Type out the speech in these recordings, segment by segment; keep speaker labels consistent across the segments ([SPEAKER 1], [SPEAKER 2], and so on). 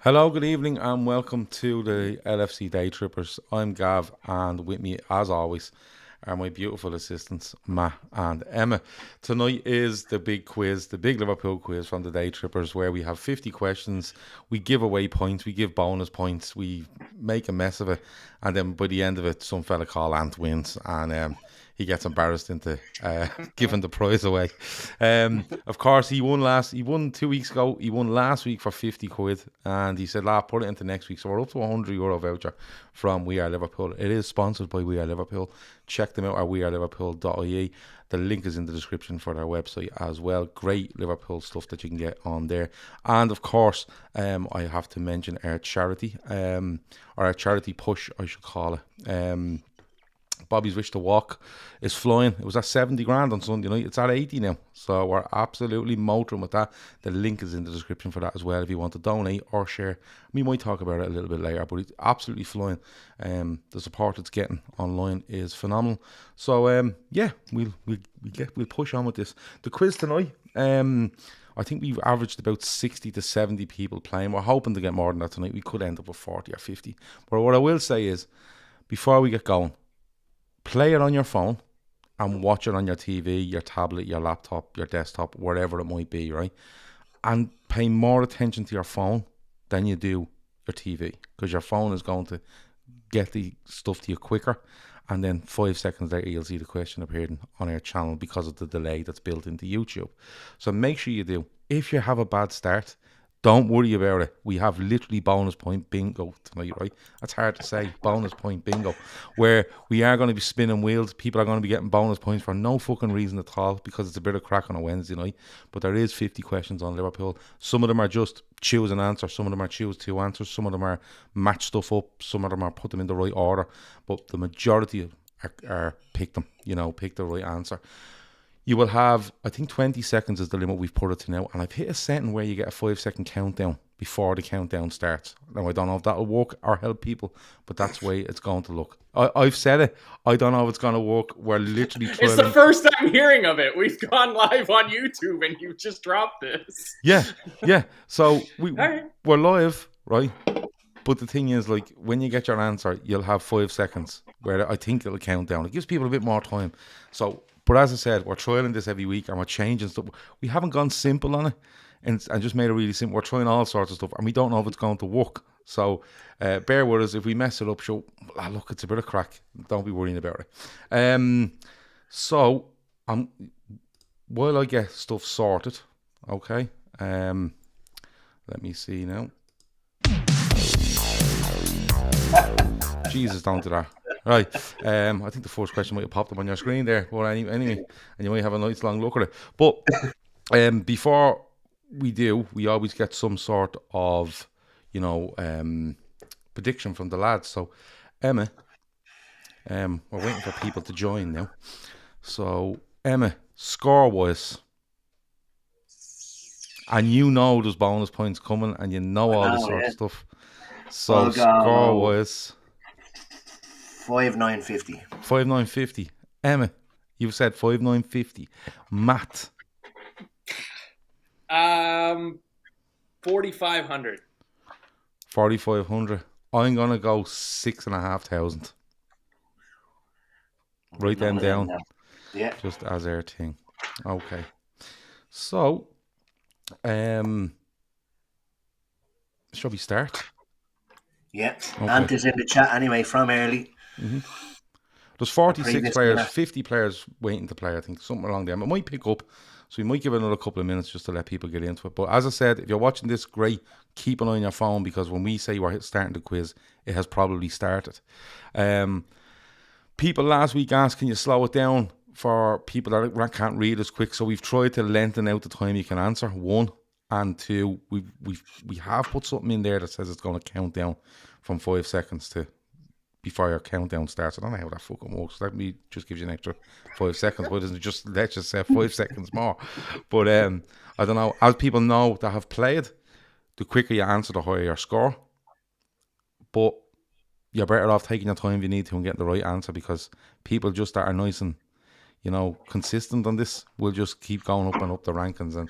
[SPEAKER 1] Hello, good evening, and welcome to the LFC Daytrippers. I'm Gav, and with me, as always, are my beautiful assistants, Matt and Emma. Tonight is the big quiz, the Big Liverpool quiz from the Daytrippers, where we have 50 questions. We give away points, we give bonus points, we make a mess of it, and then by the end of it, some fella called Ant wins, and he gets embarrassed into giving the prize away. Of course, he won 2 weeks ago. He won last week for 50 quid, and he said, put it into next week. So we're up to a €100 voucher from We Are Liverpool. It is sponsored by We Are Liverpool. Check them out at weareliverpool.ie. The link is in the description for their website as well. Great Liverpool stuff that you can get on there. And of course, I have to mention our charity, or our charity push, I should call it. Bobby's Wish to Walk is flying. It was at 70 grand on Sunday night. It's at 80 now. So we're absolutely motoring with that. The link is in the description for that as well if you want to donate or share. We might talk about it a little bit later, but it's absolutely flying. The support it's getting online is phenomenal. So yeah, we'll push on with this. The quiz tonight, I think we've averaged about 60 to 70 people playing. We're hoping to get more than that tonight. We could end up with 40 or 50. But what I will say is, before we get going, play it on your phone and watch it on your TV, your tablet, your laptop, your desktop, wherever it might be, right? And pay more attention to your phone than you do your TV, because your phone is going to get the stuff to you quicker, and then 5 seconds later you'll see the question appearing on our channel because of the delay that's built into YouTube. So make sure you do. If you have a bad start, don't worry about it. We have literally bonus point bingo tonight, right? That's hard to say, bonus point bingo, where we are going to be spinning wheels. People are going to be getting bonus points for no fucking reason at all, because it's a bit of crack on a Wednesday night. But there is 50 questions on Liverpool. Some of them are just choose an answer. Some of them are choose two answers. Some of them are match stuff up. Some of them are put them in the right order. But the majority are pick them, pick the right answer. You will have, I think 20 seconds is the limit we've put it to now. And I've hit a setting where you get a 5-second countdown before the countdown starts. Now, I don't know if that'll work or help people, but that's the way it's going to look. I've said it. I don't know if it's going to work. We're literally trying.
[SPEAKER 2] It's the first time hearing of it. We've gone live on YouTube and you just dropped this.
[SPEAKER 1] Yeah. So we're live, right? But the thing is, like, when you get your answer, you'll have 5 seconds where I think it'll count down. It gives people a bit more time. So, but as I said, we're trialing this every week and we're changing stuff. We haven't gone simple on it and just made it really simple. We're trying all sorts of stuff and we don't know if it's going to work. So bear with us. If we mess it up, look, it's a bit of crack. Don't be worrying about it. So while I get stuff sorted, okay, let me see now. Jesus, don't do that. Right. I think the first question might have popped up on your screen there. Well, anyway, and you might have a nice long look at it. But before we do, we always get some sort of, prediction from the lads. So, Emma, we're waiting for people to join now. So, Emma, score-wise, and there's bonus points coming, and all this sort of stuff. So, score-wise,
[SPEAKER 3] 5,950.
[SPEAKER 1] 5,950. Emma, you've said 5,950. Matt.
[SPEAKER 2] 4,500.
[SPEAKER 1] 4,500. I'm gonna go 6,500. Write them down.
[SPEAKER 3] Yeah.
[SPEAKER 1] Just as our thing. Okay. So, shall we start?
[SPEAKER 3] Yeah. Okay. Ant is in the chat anyway from early.
[SPEAKER 1] Mm-hmm. There's 46 players, 50 players waiting to play, I think, something along there. It might pick up, so we might give it another couple of minutes just to let people get into it. But as I said, if you're watching this, great, keep an eye on your phone, because when we say we're starting the quiz, it has probably started. People last week asked, can you slow it down for people that can't read as quick? So we've tried to lengthen out the time you can answer, 1. And 2, we have put something in there that says it's going to count down from 5 seconds to before your countdown starts. I don't know how that fucking works. That just gives you an extra 5 seconds. Why doesn't it just let you say 5 seconds more? But I don't know. As people know that have played, the quicker you answer, the higher your score. But you're better off taking your time if you need to and getting the right answer, because people just that are nice and consistent on this will just keep going up and up the rankings, and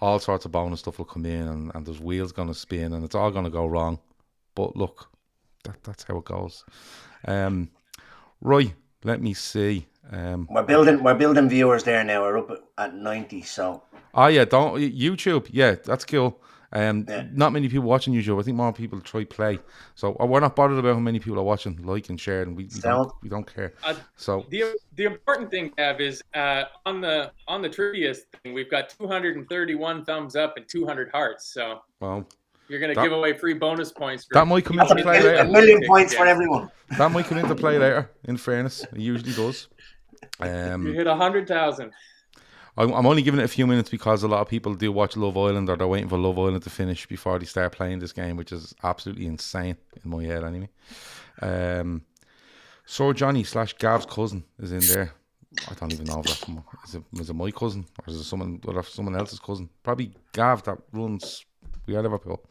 [SPEAKER 1] All sorts of bonus stuff will come in, and there's wheels going to spin, and it's all going to go wrong. But look, that's how it goes. Right, let me see.
[SPEAKER 3] We're building viewers there now. We're up at 90. So.
[SPEAKER 1] Oh yeah, don't YouTube. Yeah, that's cool. Not many people watching YouTube. I think more people try play. So we're not bothered about how many people are watching, like and share, and we don't care. So
[SPEAKER 2] the important thing, Gav, is on the trivia thing, we've got 231 thumbs up and 200 hearts. So you're going to give away free bonus points.
[SPEAKER 1] That might come into play later.
[SPEAKER 3] A million points for everyone.
[SPEAKER 1] That might come into play later. In fairness, it usually does.
[SPEAKER 2] You hit 100,000.
[SPEAKER 1] I'm only giving it a few minutes because a lot of people do watch Love Island, or they're waiting for Love Island to finish before they start playing this game, which is absolutely insane in my head anyway. Sir Johnny / Gav's cousin is in there. I don't even know if that's is it my cousin or is it someone else's cousin? Probably Gav that runs Liverpool.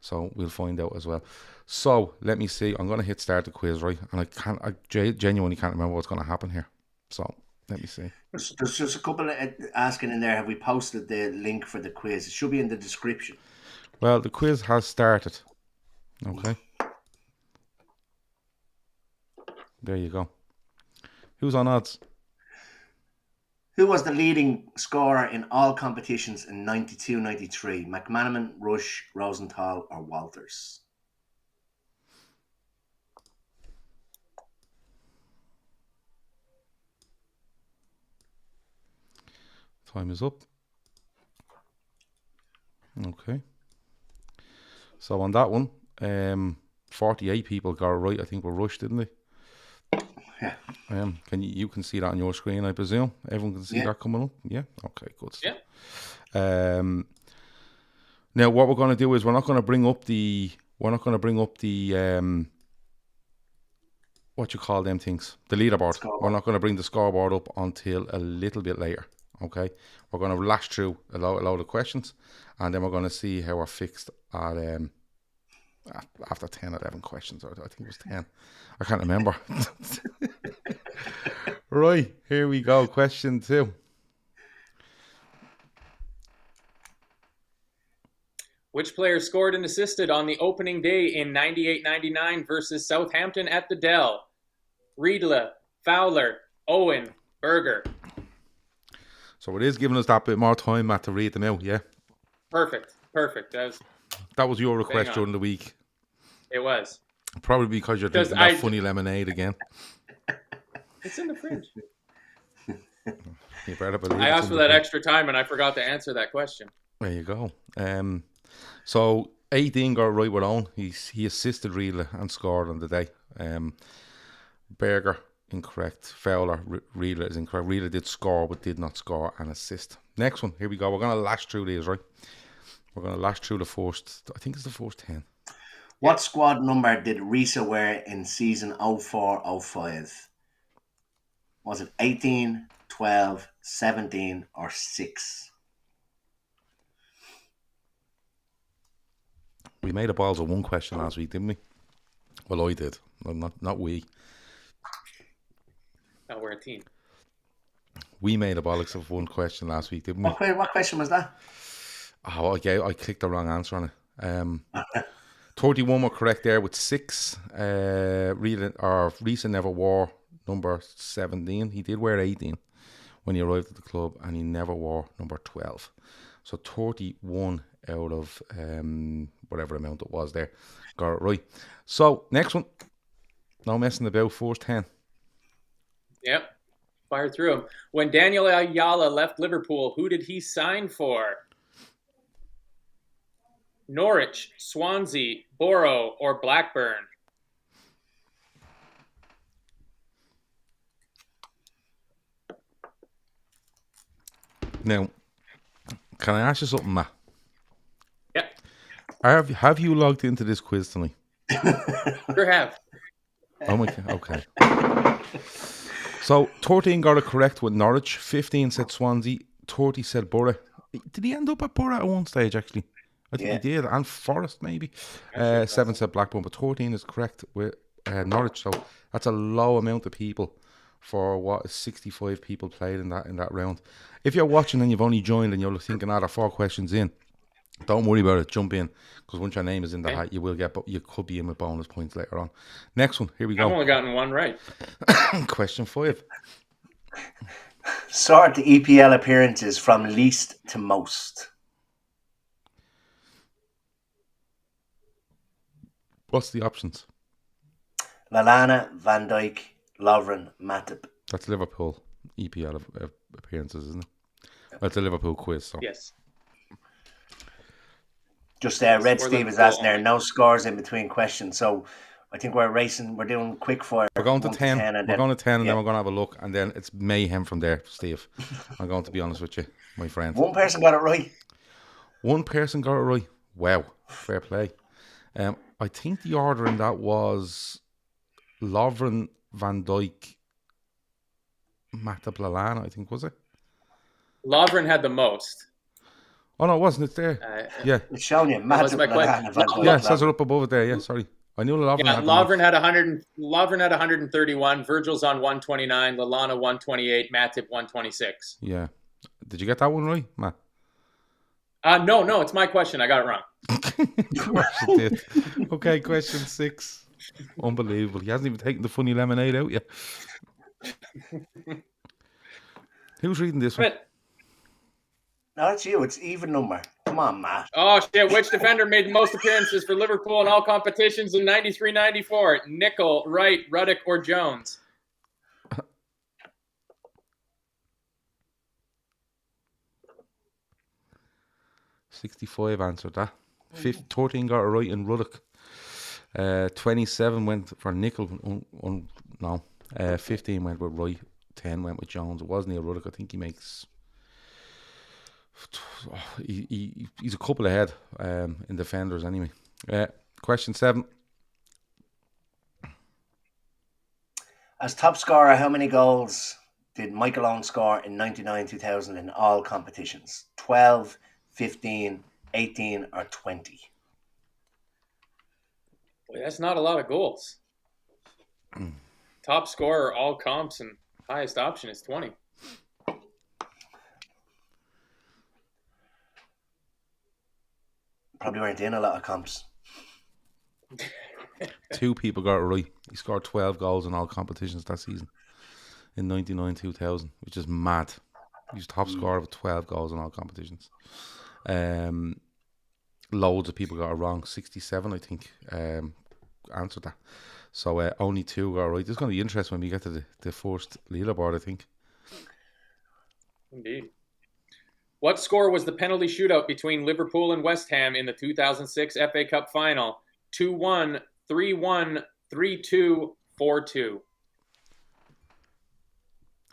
[SPEAKER 1] So we'll find out as well. So let me see. I'm going to hit start the quiz, right? And I genuinely can't remember what's going to happen here. So let me see.
[SPEAKER 3] There's just a couple asking in there, have we posted the link for the quiz? It should be in the description.
[SPEAKER 1] Well, the quiz has started. Okay. There you go. Who's on odds?
[SPEAKER 3] Who was the leading scorer in all competitions in 92-93? McManaman, Rush, Rosenthal or Walters?
[SPEAKER 1] Time is up. Okay. So on that one, 48 people got it right. I think we're rushed, didn't they?
[SPEAKER 3] Yeah.
[SPEAKER 1] You can see that on your screen, I presume. Everyone can see that coming up. Yeah. Okay. Good stuff.
[SPEAKER 2] Yeah.
[SPEAKER 1] Now what we're going to do is we're not going to bring up the what you call them things, the leaderboard.
[SPEAKER 3] Scoreboard.
[SPEAKER 1] We're not going to bring the scoreboard up until a little bit later. Okay, we're going to lash through a load of questions, and then we're going to see how we're fixed at after 10, 11 questions, or I think it was 10. I can't remember. Right, here we go. Question 2.
[SPEAKER 2] Which player scored and assisted on the opening day in 98-99 versus Southampton at the Dell? Riedle, Fowler, Owen, Berger.
[SPEAKER 1] So it is giving us that bit more time, Matt, to read them out, yeah?
[SPEAKER 2] Perfect.
[SPEAKER 1] That was your request during the week.
[SPEAKER 2] It was.
[SPEAKER 1] Probably because you're drinking that funny lemonade again.
[SPEAKER 2] It's in the fridge.
[SPEAKER 1] You better believe
[SPEAKER 2] I asked for that extra time and I forgot to answer that question.
[SPEAKER 1] There you go. So 18 got right with Owen. He assisted Riedle and scored on the day. Berger, incorrect. Fowler, Riedle is incorrect. Riedle did score but did not score an assist. Next one, here we go. We're going to lash through these, right? We're going to lash through the first, I think it's the first 10.
[SPEAKER 3] What squad number did Risa wear in season 04-05? Was it 18, 12, 17 or 6?
[SPEAKER 1] We made a balls of one question last week, didn't we? Well, I did. Well, not we.
[SPEAKER 2] Oh, we're a team.
[SPEAKER 1] We made a bollocks of one question last week, didn't we?
[SPEAKER 3] What question was that?
[SPEAKER 1] Oh, I clicked the wrong answer on it. 31 were correct there with 6. Risa never wore number 17. He did wear 18 when he arrived at the club, and he never wore number 12. So 31 out of whatever amount it was there got it right. So next one, no messing about. First 10.
[SPEAKER 2] Yep. Fire through them. When Daniel Ayala left Liverpool, who did he sign for? Norwich, Swansea, Borough, or Blackburn?
[SPEAKER 1] Now, can I ask you something, Matt?
[SPEAKER 2] Yep.
[SPEAKER 1] Have you logged into this quiz tonight?
[SPEAKER 2] Sure have.
[SPEAKER 1] Oh my God. Okay. So 13 got it correct with Norwich. 15 said Swansea. 30 said Borough. Did he end up at Borough at one stage, actually? I think he did. And Forest, maybe. 7 said Blackburn, but 13 is correct with Norwich. So that's a low amount of people for what 65 people played in that round. If you're watching and you've only joined and you're thinking, there are 4 questions in, don't worry about it. Jump in, because once your name is in the hat, you will get. But you could be in with bonus points later on. Next one. Here we go.
[SPEAKER 2] I've only gotten one right.
[SPEAKER 1] Question 5.
[SPEAKER 3] Sort the EPL appearances from least to most.
[SPEAKER 1] What's the options?
[SPEAKER 3] Lallana, Van Dijk, Lovren, Matip.
[SPEAKER 1] That's Liverpool EPL appearances, isn't it? That's a Liverpool quiz. So.
[SPEAKER 2] Yes.
[SPEAKER 3] Just Red Steve is asking there, no scores in between questions. So I think we're racing. We're doing quick fire.
[SPEAKER 1] We're going to 10. We're going to 10, and
[SPEAKER 3] yeah.
[SPEAKER 1] then we're going to have a look, and then it's mayhem from there, Steve. I'm going to be honest with you, my friend.
[SPEAKER 3] One person got it right.
[SPEAKER 1] One person got it right. Wow, fair play. I think the order in that was Lovren, Van Dijk, Matip, Lallana, I think, was it?
[SPEAKER 2] Lovren had the most.
[SPEAKER 1] Oh, no, it wasn't. It's there. Yeah.
[SPEAKER 3] It's showing you. Matip, Lallana, Van Dijk.
[SPEAKER 1] Yeah, it says it up above it there. Yeah, sorry. I knew Lovren had
[SPEAKER 2] Lovren had 100. Lovren had 131. Virgil's on 129. Lallana 128. Matip 126.
[SPEAKER 1] Yeah. Did you get that one right, Matt?
[SPEAKER 2] No, it's my question. I got it wrong.
[SPEAKER 1] Of course you did. Okay, question 6. Unbelievable. He hasn't even taken the funny lemonade out yet. Who's reading this one?
[SPEAKER 3] No, it's you. It's even number. Come on, Matt.
[SPEAKER 2] Oh, shit. Which defender made the most appearances for Liverpool in all competitions in 93-94? Nickel, Wright, Ruddock, or Jones?
[SPEAKER 1] 65 answered that. 13 got it right in Ruddock. 27 went for Nickel. 15 went with Wright. 10 went with Jones. It wasn't Neil Ruddock. I think he makes... he's a couple ahead in defenders anyway. Question 7.
[SPEAKER 3] As top scorer, how many goals did Michael Owen score in 99-2000 in all competitions? 12, 15, 18, or 20?
[SPEAKER 2] Boy, that's not a lot of goals. Top scorer, all comps, and highest option is 20.
[SPEAKER 3] Probably weren't in a lot of comps.
[SPEAKER 1] 2 people got it right. He scored 12 goals in all competitions that season in 99-2000, which is mad. He's top scorer of 12 goals in all competitions. Loads of people got it wrong. 67, I think, answered that. So only 2 got it right. This is going to be interesting when we get to the first leaderboard, I think.
[SPEAKER 2] Indeed. What score was the penalty shootout between Liverpool and West Ham in the 2006 FA Cup final? 2-1, 3-1, 3-2, 4-2.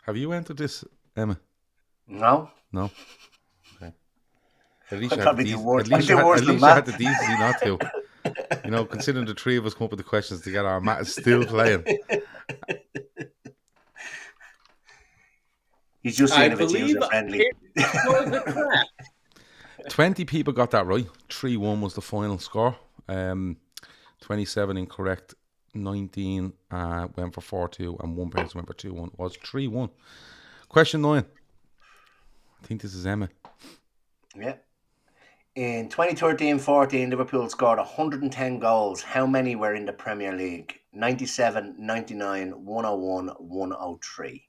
[SPEAKER 1] Have you entered this, Emma?
[SPEAKER 3] No.
[SPEAKER 1] No? Okay. At least
[SPEAKER 3] I'd
[SPEAKER 1] you
[SPEAKER 3] probably
[SPEAKER 1] had
[SPEAKER 3] do
[SPEAKER 1] the
[SPEAKER 3] worse.
[SPEAKER 1] at least
[SPEAKER 3] I'd
[SPEAKER 1] you
[SPEAKER 3] do
[SPEAKER 1] had,
[SPEAKER 3] worse
[SPEAKER 1] at
[SPEAKER 3] than
[SPEAKER 1] least you had
[SPEAKER 3] Matt.
[SPEAKER 1] the decency not to. You know, considering the 3 of us come up with the questions together, our Matt is still playing.
[SPEAKER 3] He's just saying if it's user friendly.
[SPEAKER 1] 20 people got that right. 3-1 was the final score. 27 incorrect. 19 went for 4-2, and 1 person went for 2-1. It was 3-1. Question 9. I think this is Emma.
[SPEAKER 3] Yeah. In 2013-14, Liverpool scored 110 goals. How many were in the Premier League? 97, 99, 101, 103.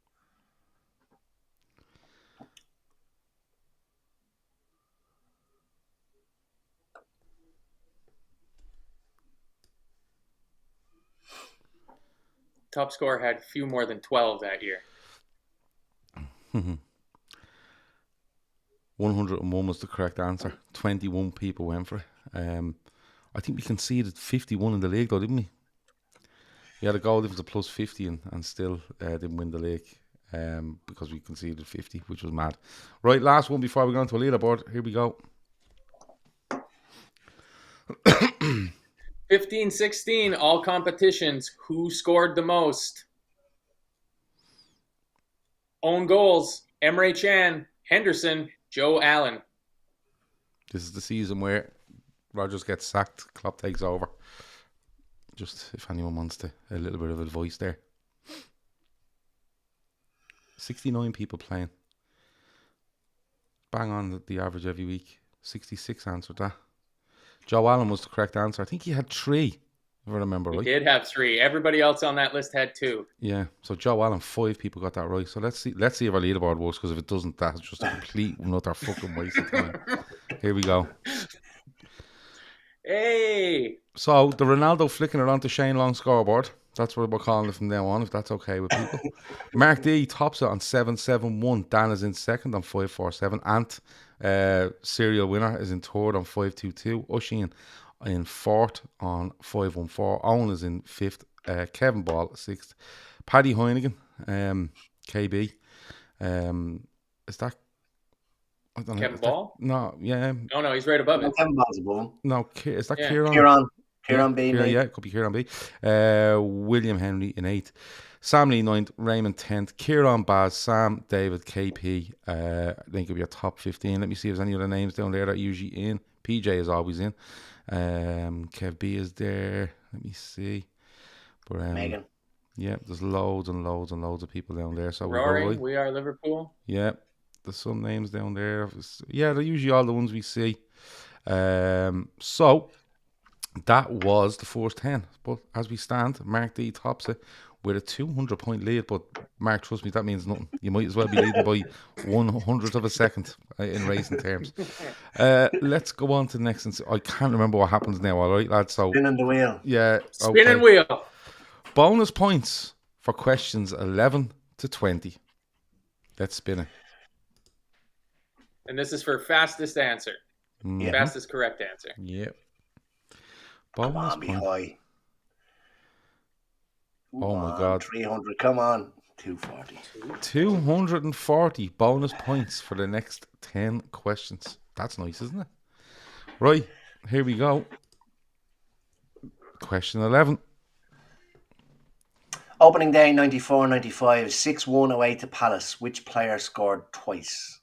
[SPEAKER 2] Top scorer had few more than 12 that year.
[SPEAKER 1] 101 was the correct answer. 21 people went for it. I think we conceded 51 in the league, though, didn't we? We had a goal difference of plus 50 and still didn't win the league because we conceded 50, which was mad. Right, last one before we go into a leaderboard. Here we go.
[SPEAKER 2] 15-16, all competitions. Who scored the most? Own goals, Emre Can, Henderson, Joe Allen.
[SPEAKER 1] This is the season where Rodgers gets sacked, Klopp takes over. Just if anyone wants a little bit of advice there. 69 people playing. Bang on the average every week. 66 answered that. Joe Allen was the correct answer. I think he had 3, if I remember
[SPEAKER 2] He
[SPEAKER 1] right.
[SPEAKER 2] did have 3. Everybody else on that list had 2.
[SPEAKER 1] Yeah, so Joe Allen, 5 people got that right. So let's see if our leaderboard works, because if it doesn't, that's just a complete another fucking waste of time. Here we go.
[SPEAKER 2] Hey!
[SPEAKER 1] So the Ronaldo flicking it onto Shane Long scoreboard. That's what we're calling it from now on, if that's okay with people. Mark D tops it on 7-7-1. Dan is in second on 5-4-7. Ant, serial winner, is in third on 5-2-2. Ushin in fourth on 5-1-4. Owen is in fifth. Kevin Ball sixth. Paddy Heinigen, KB. Is that? I don't know.
[SPEAKER 2] Kevin Ball?
[SPEAKER 1] No, yeah.
[SPEAKER 2] Oh, no, he's right above it.
[SPEAKER 3] Kevin Ball's above him.
[SPEAKER 1] No, is that
[SPEAKER 2] Yeah.
[SPEAKER 1] Kieran?
[SPEAKER 3] Kieran B.
[SPEAKER 1] Yeah, it could be Kieran B. William Henry in 8th. Sam Lee 9th. Raymond 10th. Kieran Baz, Sam, David, KP. I think it'll be a top 15. Let me see if there's any other names down there that are usually in. PJ is always in. Kev B is there. Let me see. But,
[SPEAKER 3] Megan.
[SPEAKER 1] Yeah, there's loads and loads and loads of people down there. So we'll
[SPEAKER 2] Rory,
[SPEAKER 1] go right.
[SPEAKER 2] We Are Liverpool.
[SPEAKER 1] Yeah, there's some names down there. Yeah, they're usually all the ones we see. So that was the first 10. But as we stand, Mark D tops it with a 200-point lead. But Mark, trust me, that means nothing. You might as well be leading by 1/100th of a second in racing terms. Let's go on to the next. I can't remember what happens now, all right, lads? So
[SPEAKER 3] Spinning the wheel.
[SPEAKER 1] yeah.
[SPEAKER 2] Spinning wheel.
[SPEAKER 1] Bonus points for questions 11 to 20. Let's spin it.
[SPEAKER 2] And this is for fastest answer.
[SPEAKER 1] Mm-hmm.
[SPEAKER 2] Fastest correct answer.
[SPEAKER 1] Yep.
[SPEAKER 3] Come
[SPEAKER 1] Bonus
[SPEAKER 3] on, be
[SPEAKER 1] point.
[SPEAKER 3] high.
[SPEAKER 1] Oh my God.
[SPEAKER 3] 300. Come on. 240.
[SPEAKER 1] 240 bonus points for the next 10 questions. That's nice, isn't it? Right, here we go. Question 11.
[SPEAKER 3] Opening day 94-95, 6-1 away to Palace. Which player scored twice?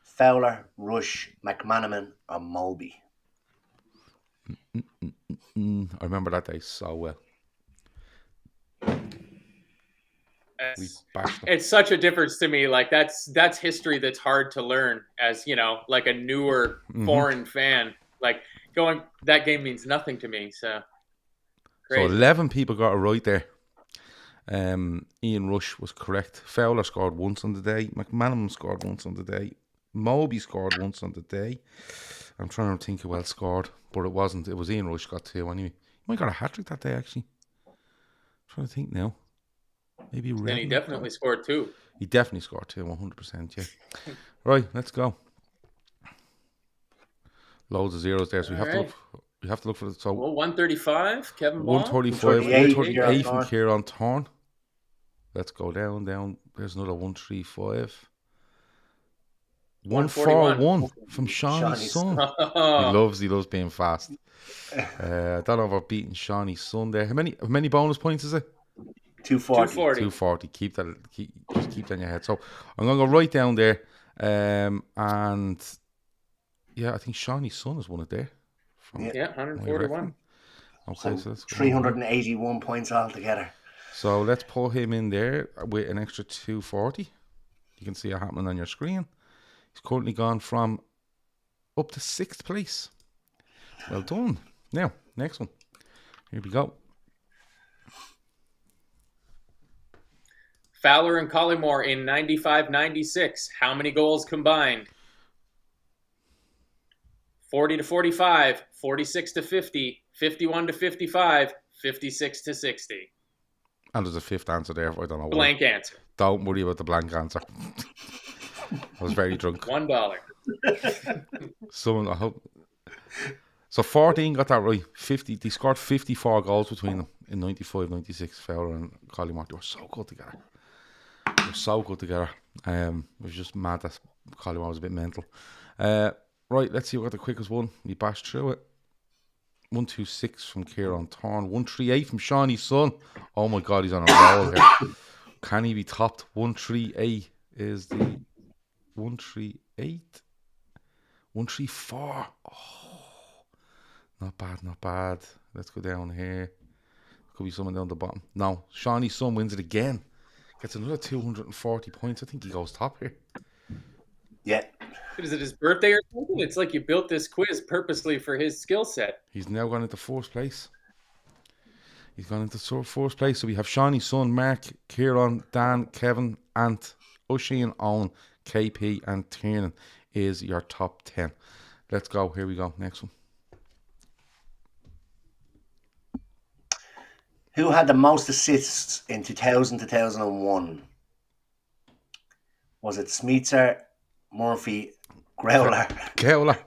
[SPEAKER 3] Fowler, Rush, McManaman, or Mulby?
[SPEAKER 1] I remember that day so well. We bashed them.
[SPEAKER 2] It's such a difference to me. Like that's history that's hard to learn as, you know, like a newer foreign fan. Like going, that game means nothing to me. So crazy.
[SPEAKER 1] So 11 people got it right there. Ian Rush was correct. Fowler scored once on the day. McManaman scored once on the day. Moby scored once on the day. I'm trying to think who else scored, but it wasn't. It was Ian Rush got 2 anyway. He might got a hat-trick that day, actually. I'm trying to think now. Maybe Redmen.
[SPEAKER 2] And he definitely scored 2.
[SPEAKER 1] He definitely scored 2, 100%, yeah. Right, let's go. Loads of zeros there, so we have to look for the... So
[SPEAKER 2] Well, 135, Kevin Ball.
[SPEAKER 1] 135,
[SPEAKER 3] 138
[SPEAKER 1] 138 from Kieran Thorne. Let's go down. There's another 135. 141 from Shawnee's son. He loves being fast. I don't know if I've beaten Shawnee's son there. How many bonus points is it?
[SPEAKER 3] 240.
[SPEAKER 1] 240. Keep that in your head. So I'm gonna go right down there. And yeah, I think Shawnee's son has won it there.
[SPEAKER 2] Yeah, 141.
[SPEAKER 1] Okay, so that's
[SPEAKER 3] 381 points altogether.
[SPEAKER 1] So let's pull him in there with an extra 240. You can see it happening on your screen. He's currently gone from up to 6th place. Well done. Now, next one. Here we go.
[SPEAKER 2] Fowler and Collymore in 95-96. How many goals combined? 40-45, 46-50, 51-55, 56-60.
[SPEAKER 1] And there's a 5th answer there. I don't know.
[SPEAKER 2] Blank answer.
[SPEAKER 1] Don't worry about the blank answer. I was very drunk.
[SPEAKER 2] $1.
[SPEAKER 1] Someone, I hope. So 14 got that right. 50. They scored 54 goals between them in 95-96. Fowler and Collymore. They were so good together. It was just mad that Collymore was a bit mental. Right, let's see what got the quickest one. We bashed through it. 126 from Kieran Thorne. 138 from Shawnee's son. Oh my God, he's on a roll here. Can he be topped? 138 is the 138. 134. Oh, not bad. Let's go down here. Could be someone down the bottom. No, Shawnee's son wins it again. Gets another 240 points. I think he goes top here.
[SPEAKER 3] Yeah.
[SPEAKER 2] Is it his birthday or something? It's like you built this quiz purposely for his skill set.
[SPEAKER 1] He's now gone into fourth place. He's gone into fourth place. So we have Shawnee's son, Mark, Kieran, Dan, Kevin, Ant, Oisin, Owen, KP, and Tiernan is your top 10. Let's go. Here we go. Next one.
[SPEAKER 3] Who had the most assists in 2000-2001? Was it Smeetzer, Murphy, Growler?
[SPEAKER 1] Growler.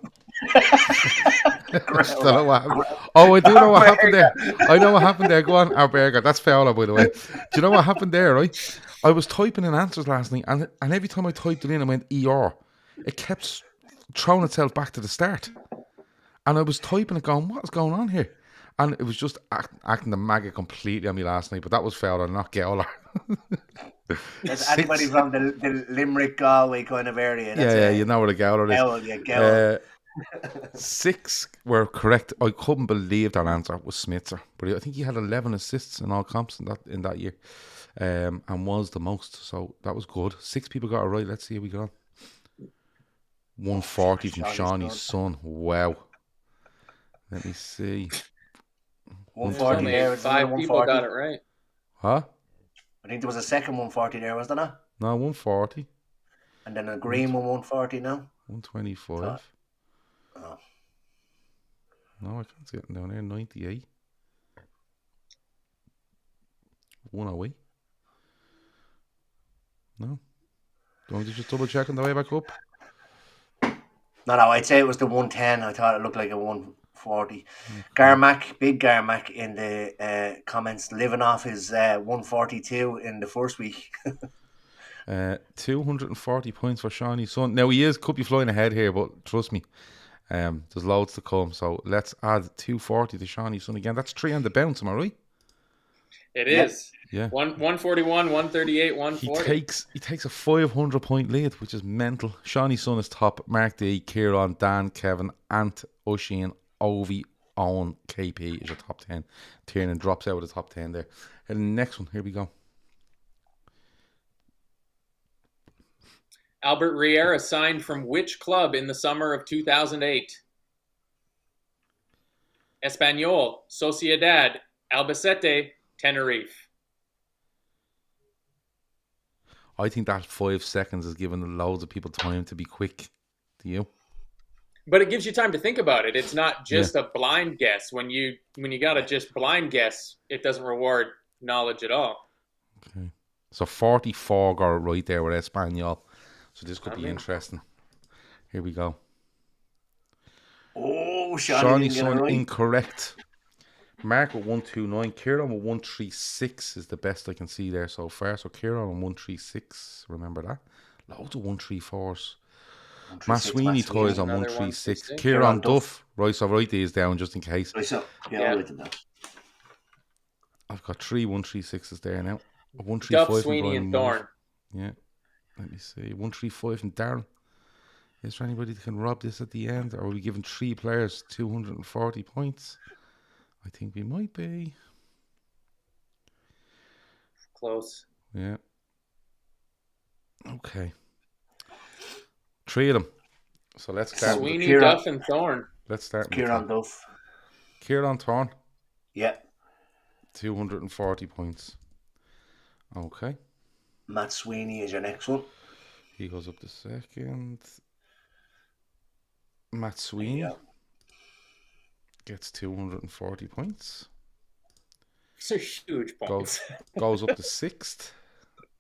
[SPEAKER 1] Oh, I do know what happened there. I know what happened there. Go on, our burger. That's Fowler, by the way. Do you know what happened there, right? I was typing in answers last night, and every time I typed it in, I went ER. It kept throwing itself back to the start. And I was typing it going, what is going on here? And it was just acting the maggot completely on me last night, but that was Fowler, not Gowler.
[SPEAKER 3] That's anybody from the Limerick, Galway kind of area.
[SPEAKER 1] Yeah, you know where the Gowler is.
[SPEAKER 3] Yeah, Gowler.
[SPEAKER 1] 6 were correct. I couldn't believe that answer was Smitzer, but I think he had 11 assists in all comps in that year, and was the most. So that was good. 6 people got it right. Let's see how we got. 140 from Shawnee's son. Wow. Let me see.
[SPEAKER 3] 140 there.
[SPEAKER 2] 5 people got it right.
[SPEAKER 1] Huh?
[SPEAKER 3] I think there was a second 140 there, wasn't there?
[SPEAKER 1] No, 140.
[SPEAKER 3] And then a green one 140 now.
[SPEAKER 1] 125.
[SPEAKER 3] Oh.
[SPEAKER 1] No, I can't see it down there. 98. 108. No. Do you want me to just double check on the way back up?
[SPEAKER 3] No, I'd say it was the 110. I thought it looked like a 140. Garmack, big Garmack in the comments, living off his 142 in the first week.
[SPEAKER 1] 240 points for Shawnee's son. Now could be flying ahead here, but trust me, there's loads to come. So let's add 240 to Shawnee's son again. That's 3 on the bounce, am I right?
[SPEAKER 2] It is.
[SPEAKER 1] Yeah.
[SPEAKER 2] 141, 138, 140.
[SPEAKER 1] He takes a 500 point lead, which is mental. Shawnee's son is top. Mark D, Kieran, Dan, Kevin, Ant, Oisin, Ovi, Owen, KP is your top 10. Tiernan drops out of the top 10 there. And the next one, here we go.
[SPEAKER 2] Albert Riera signed from which club in the summer of 2008? Espanyol, Sociedad, Albacete, Tenerife.
[SPEAKER 1] I think that 5 seconds is giving loads of people time to be quick. Do you?
[SPEAKER 2] But it gives you time to think about it. It's not just a blind guess. When you gotta just blind guess, it doesn't reward knowledge at all.
[SPEAKER 1] Okay. So 44 got it right there with Espanyol. So this could be interesting. Here we go.
[SPEAKER 3] Oh,
[SPEAKER 1] Shawnee's son right. Incorrect. Mark with 129. Kieran with 136 is the best I can see there so far. So Kieran on 136. Remember that? Loads of 134s. Matt Sweeney toys on 136. Kieran Duff. Right, so write these down just in case.
[SPEAKER 3] Right, so, I'll write them down.
[SPEAKER 1] I've got 3 136s there now. 135
[SPEAKER 2] Duff, Sweeney, and Thorne.
[SPEAKER 1] Yeah. Let me see. 135 and Darren. Is there anybody that can rob this at the end? Or are we giving 3 players 240 points? I think we might be.
[SPEAKER 2] Close.
[SPEAKER 1] Yeah. Okay. 3 of them. So let's start.
[SPEAKER 2] Sweeney, Duff, and Thorne.
[SPEAKER 1] Let's start.
[SPEAKER 3] Kieran Duff.
[SPEAKER 1] Kieran Thorne.
[SPEAKER 3] Yeah.
[SPEAKER 1] 240 points. Okay.
[SPEAKER 3] Matt Sweeney is your next one.
[SPEAKER 1] He goes up to second. Matt Sweeney gets 240 points.
[SPEAKER 2] These are huge points.
[SPEAKER 1] Goes up to sixth.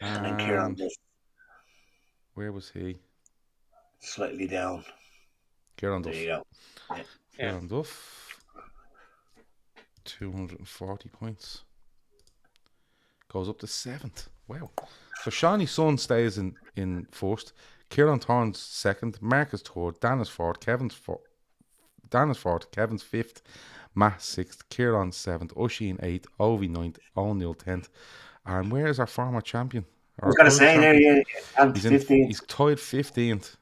[SPEAKER 3] And then Kieran Duff.
[SPEAKER 1] Where was he?
[SPEAKER 3] Slightly down.
[SPEAKER 1] Kieran Duff.
[SPEAKER 3] There you go. Yeah.
[SPEAKER 1] Kieran Duff. 240 points. Goes up to seventh. Wow. So Shawnee's son stays in first. Kieran Thorne's second. Mark is third. Dan is fourth. Kevin's fourth. Dan is fourth. Kevin's fifth. Matt sixth. Kieran seventh. Oisin eighth. Ovi ninth. O'Neill 10th. And where is our former champion?
[SPEAKER 3] I was going to say there, yeah.
[SPEAKER 1] He's 15th. He's tied 15th.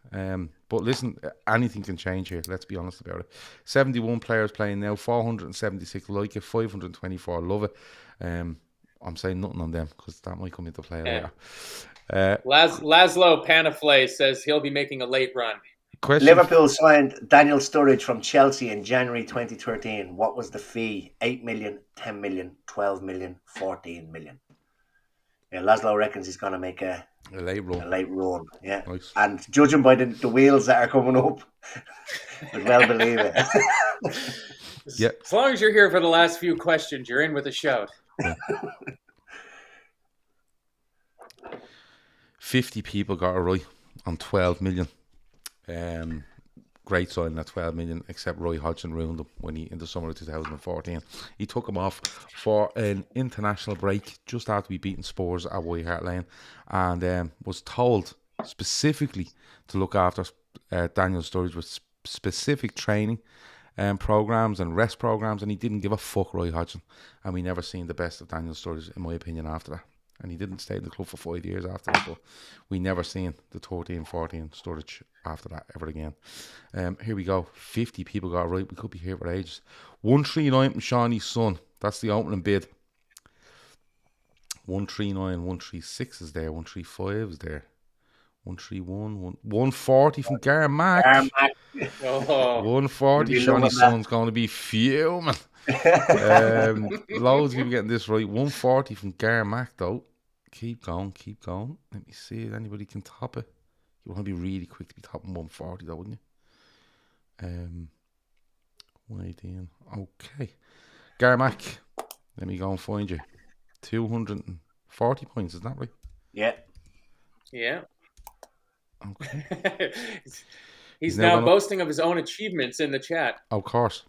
[SPEAKER 1] But listen, anything can change here. Let's be honest about it. 71 players playing now. 476 like it. 524 love it. I'm saying nothing on them because that might come into play
[SPEAKER 2] Yeah.
[SPEAKER 1] later.
[SPEAKER 2] Laszlo Panafle says he'll be making a late run.
[SPEAKER 1] Question.
[SPEAKER 3] Liverpool signed Daniel Sturridge from Chelsea in January 2013. What was the fee? 8 million, 10 million, 12 million, 14 million. Yeah, Laszlo reckons he's going to make a
[SPEAKER 1] late
[SPEAKER 3] run. Yeah.
[SPEAKER 1] Nice.
[SPEAKER 3] And judging by the wheels that are coming up, I'd well believe it.
[SPEAKER 1] Yeah.
[SPEAKER 2] As long as you're here for the last few questions, you're in with a shout.
[SPEAKER 1] Yeah. 50 people got it right on 12 million. Great signing at 12 million, except Roy Hodgson ruined him in the summer of 2014. He took him off for an international break just after we beaten Spurs at White Hart Lane, and was told specifically to look after Daniel Sturridge with specific training programs and rest programs, and he didn't give a fuck, Roy Hodgson, and we never seen the best of Daniel Sturridge, in my opinion, after that. And he didn't stay in the club for 5 years after that, but we never seen the 13-14 Sturridge after that ever again. Here we go. 50 people got it right. We could be here for ages. 139 from Shawnee's son. That's the opening bid. 139, 136 is there. 135 is there. 131, 140 from Garmack. 140. Shawnee's son's going to be fuming. Loads of people getting this right. 140 from Garmack though. Keep going. Let me see if anybody can top it. You want to be really quick to be topping 140 though, wouldn't you? 118. Okay. Garmack, let me go and find you. 240 points, is that right?
[SPEAKER 3] Yeah.
[SPEAKER 1] Okay.
[SPEAKER 2] He's now boasting of his own achievements in the chat.
[SPEAKER 1] Of course.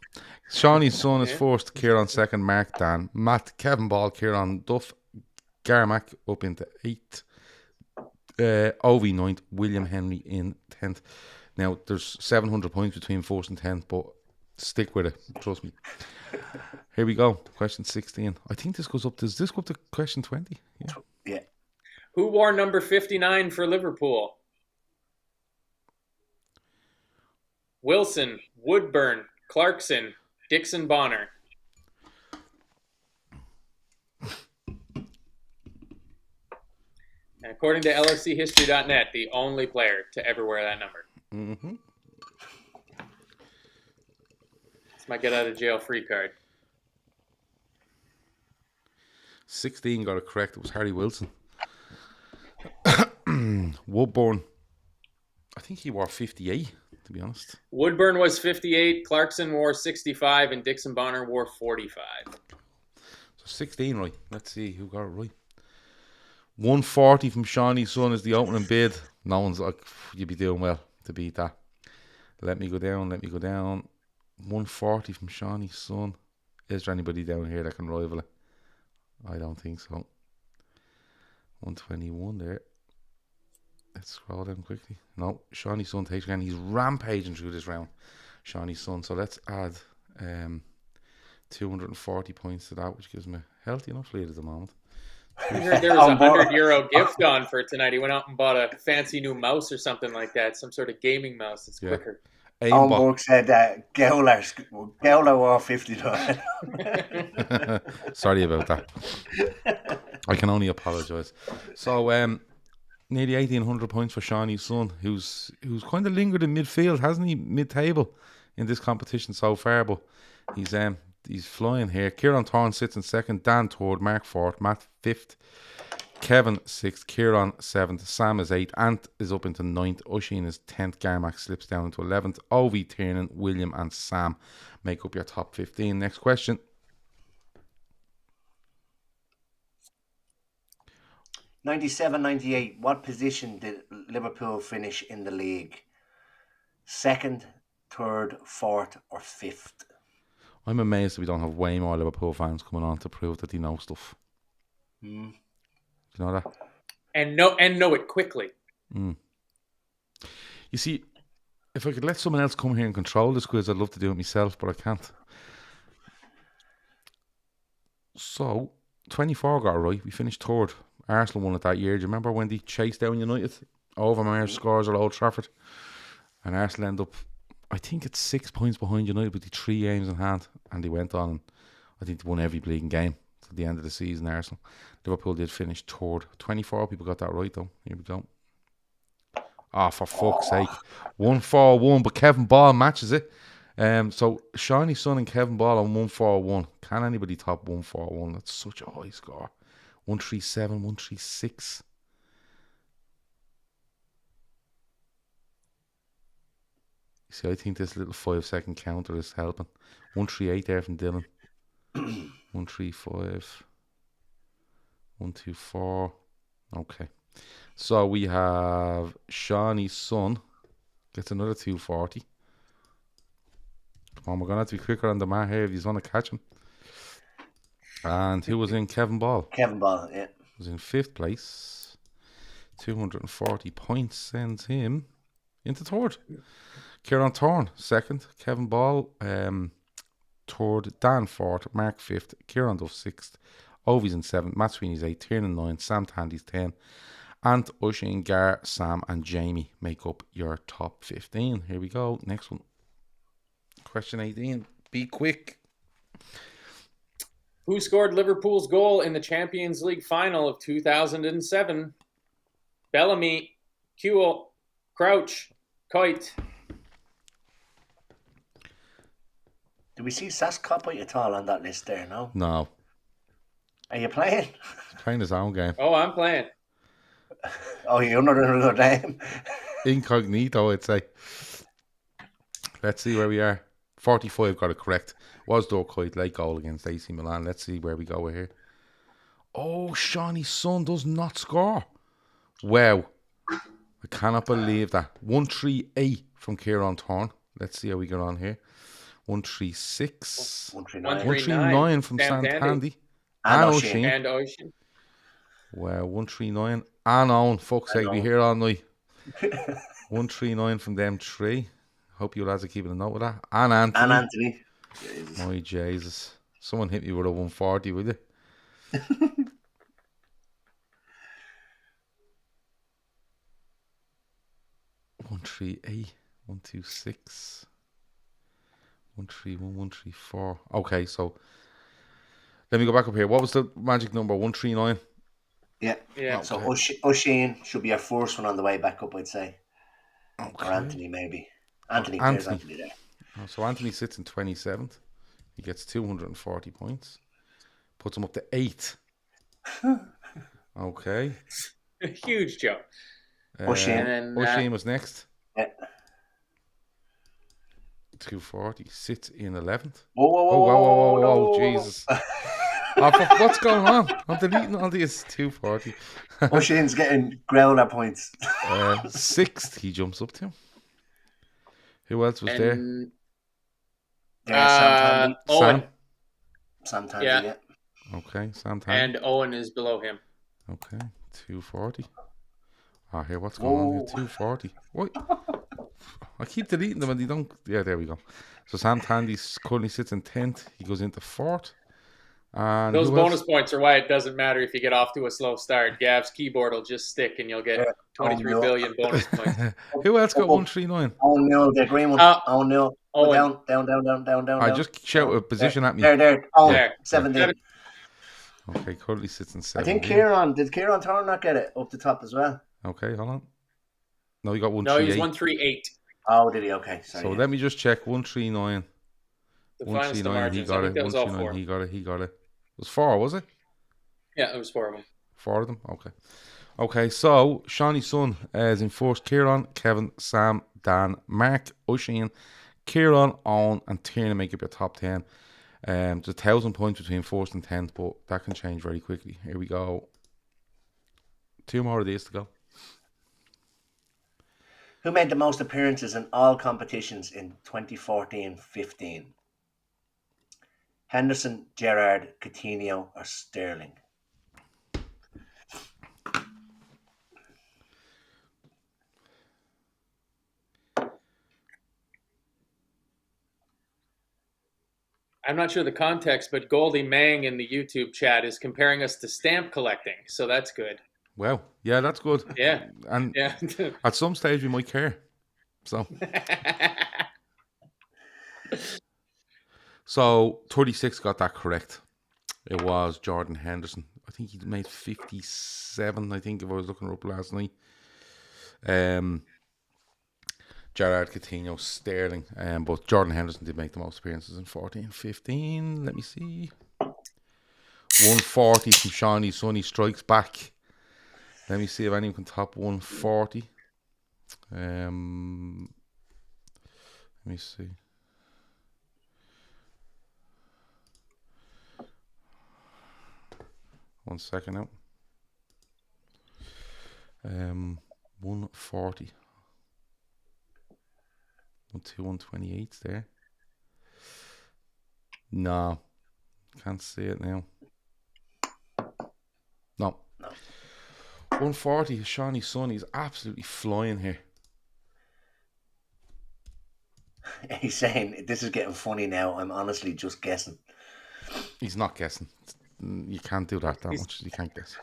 [SPEAKER 1] Shawnee's son is first, Kieran second, Mark Dan, Matt, Kevin Ball, Kieran Duff, Garmack up into 8th, Ovi 9th, William Henry in 10th. Now, there's 700 points between 1st and 10th, but stick with it, trust me. Here we go, question 16. I think this goes up, does this go up to question 20?
[SPEAKER 3] Yeah.
[SPEAKER 2] Who wore number 59 for Liverpool? Wilson, Woodburn, Clarkson, Dixon Bonner. And according to LFChistory.net, the only player to ever wear that number.
[SPEAKER 1] Mm-hmm.
[SPEAKER 2] It's my get out of jail free card.
[SPEAKER 1] 16 got it correct. It was Harry Wilson. Woodburn, I think he wore 58, to be honest.
[SPEAKER 2] Woodburn was 58, Clarkson wore 65, and Dixon Bonner wore 45.
[SPEAKER 1] So 16 right. Let's see who got it right. 140 from Shawnee's son is the opening bid. No one's like, you'd be doing well to beat that. Let me go down. 140 from Shawnee's son. Is there anybody down here that can rival it? I don't think so. 121 there. Let's scroll down quickly. No, Shawnee's son takes again. He's rampaging through this round. Shawnee's son. So let's add 240 points to that, which gives me a healthy enough lead at the moment.
[SPEAKER 2] I heard there was a €100 gift on for tonight. He went out and bought a fancy new mouse or something like that. Some sort of gaming mouse. It's quicker.
[SPEAKER 3] Book said that Gowler wore 59.
[SPEAKER 1] Sorry about that. I can only apologise. So, nearly 1,800 points for Shawnee's son, who's kind of lingered in midfield, hasn't he? Mid-table in this competition so far, but he's flying here. Kieran Thorne sits in second, Dan third, Mark fourth, Matt fifth, Kevin 6th, Kieran 7th, Sam is 8th, Ant is up into 9th, Oisin is 10th, Garmack slips down into 11th, Ovi, Tiernan, William and Sam make up your top 15. Next question.
[SPEAKER 3] 97-98, what position did Liverpool finish in the league? 2nd, 3rd, 4th or 5th?
[SPEAKER 1] I'm amazed that we don't have way more Liverpool fans coming on to prove that they know stuff. You know that?
[SPEAKER 2] And know it quickly.
[SPEAKER 1] You see, if I could let someone else come here and control this quiz, I'd love to do it myself, but I can't. So, 24 got it right. We finished 3rd. Arsenal won it that year. Do you remember when they chased down United? Overmars scores at Old Trafford. And Arsenal end up, I think it's 6 points behind United with the 3 games in hand. And they went on, I think they won every bleeding game to the end of the season, Arsenal. Liverpool did finish third. 24 people got that right, though. Here we go. Oh, for fuck's sake. 1-4-1, but Kevin Ball matches it. So, Shiny Son and Kevin Ball on 1-4-1. Can anybody top 1-4-1? That's such a high score. 1-3-7, 1-3-6. See, I think this little 5-second counter is helping. 1-3-8 there from Dylan. 1-3-5. 1-2-4. Okay. So we have Shawnee's son gets another 240. Come on, we're going to have to be quicker on the man here if you want to catch him. And who was in? Kevin Ball.
[SPEAKER 3] Kevin Ball, yeah.
[SPEAKER 1] Was in 5th place. 240 points sends him into 3rd. Kieran Thorne, 2nd. Kevin Ball, 3rd. Dan 4th. Mark 5th. Kieran Duff 6th. Ovi's in 7th. Matt Sweeney's 8th. Tiernan 9th. Sam Tandy's 10th. Ant, Usheen, Gar, Sam and Jamie make up your top 15. Here we go. Next one. Question 18. Be quick.
[SPEAKER 2] Who scored Liverpool's goal in the Champions League final of 2007? Bellamy, Kewell, Crouch, Kite.
[SPEAKER 3] Do we see Saskopite at all on that list there, no?
[SPEAKER 1] No.
[SPEAKER 3] Are you playing?
[SPEAKER 1] He's playing his own game.
[SPEAKER 2] Oh, I'm playing.
[SPEAKER 3] Oh, you're not in a good name.
[SPEAKER 1] Incognito, I'd say. Let's see where we are. 45 got it correct. Was Dorcoit late goal against AC Milan. Let's see where we go here. Oh, Shawnee's son does not score. Wow. I cannot believe that. 138 from Kieran Thorne. Let's see how we get on here. 136. 139 from Santandy. And O'Sheen.
[SPEAKER 2] And O'Sheen.
[SPEAKER 1] Wow, 139. And Owen. Fuck's sake, we here all night. 139 from them three. Hope you lads are keeping a note of that. And Anthony.
[SPEAKER 3] And Anthony.
[SPEAKER 1] Jesus. My Jesus. Someone hit me with a 140, will you? 138, 126, 131, 134. Okay, so let me go back up here. What was the magic number? 139?
[SPEAKER 3] Yeah.
[SPEAKER 2] Yeah.
[SPEAKER 3] So O'Sheen should be our first one on the way back up, I'd say.
[SPEAKER 1] Okay.
[SPEAKER 3] Or Anthony, maybe. Anthony there.
[SPEAKER 1] Oh, so Anthony sits in 27th. He gets 240 points. Puts him up to 8th. Okay.
[SPEAKER 2] Huge jump.
[SPEAKER 3] O'Sheen
[SPEAKER 1] was next.
[SPEAKER 3] Yeah.
[SPEAKER 1] 240. Sits in 11th.
[SPEAKER 3] Whoa,
[SPEAKER 1] Jesus. What's going on? I'm deleting all these. 240.
[SPEAKER 3] O'Sheen's getting growler points.
[SPEAKER 1] 6th, he jumps up to. Who else was there?
[SPEAKER 3] Sam Tandy.
[SPEAKER 2] Owen.
[SPEAKER 3] Sam Tandy,
[SPEAKER 2] Yeah.
[SPEAKER 1] Okay, Sam Tandy.
[SPEAKER 2] And Owen is below him.
[SPEAKER 1] Okay, 240. Here, what's going on here? 240. What? I keep deleting them and they don't. Yeah, there we go. So Sam Tandy currently sits in 10th. He goes into 4th. And
[SPEAKER 2] those bonus points are why it doesn't matter if you get off to a slow start. Gav's keyboard will just stick and you'll get 23 billion bonus points.
[SPEAKER 1] Who else got 139?
[SPEAKER 3] Oh no, the green one. Oh no. Down.
[SPEAKER 1] I just shout a position at me.
[SPEAKER 3] There. Oh,
[SPEAKER 2] there.
[SPEAKER 3] 17.
[SPEAKER 1] Okay, currently sits in 7th.
[SPEAKER 3] I think did Kieran Thorne not get it up the top as well?
[SPEAKER 1] Okay, hold on. No, he got 138.
[SPEAKER 2] No, he was 138.
[SPEAKER 3] Oh, did he? Okay, sorry.
[SPEAKER 1] So let me just check. 139.
[SPEAKER 2] The finest of
[SPEAKER 1] 139, he
[SPEAKER 2] margins.
[SPEAKER 1] got
[SPEAKER 2] I
[SPEAKER 1] it.
[SPEAKER 2] think that was all
[SPEAKER 1] 139,
[SPEAKER 2] four.
[SPEAKER 1] he got it. It was 4, was it?
[SPEAKER 2] Yeah, it was 4 of them.
[SPEAKER 1] 4 of them? Okay, so Shawnee's son is in 4th. Kieran, Kevin, Sam, Dan, Mark, O'Sheen, Kieran, Owen, and Tiernan make up your top 10. There's 1,000 points between 4th and 10th, but that can change very quickly. Here we go. 2 more of these to go.
[SPEAKER 3] Who made the most appearances in all competitions in 2014-15? Henderson, Gerrard, Coutinho, or Sterling?
[SPEAKER 2] I'm not sure the context, but Goldie Mang in the YouTube chat is comparing us to stamp collecting, so that's good.
[SPEAKER 1] Well, yeah, that's good.
[SPEAKER 2] Yeah.
[SPEAKER 1] And
[SPEAKER 2] Yeah.
[SPEAKER 1] at some stage we might care. So 36 got that correct. It was Jordan Henderson. I think he made 57, I think, if I was looking up last night. Gerrard, Coutinho, Sterling. But Jordan Henderson did make the most appearances in 14-15. Let me see. 140 from Shawnee Sonny strikes back. Let me see if anyone can top 140. Let me see. One second now. 140. 128 there. No. Can't see it now. No. 140. Shawnee Sonny is absolutely flying here.
[SPEAKER 3] He's saying, this is getting funny now. I'm honestly just guessing.
[SPEAKER 1] He's not guessing. You can't do that much. You can't guess.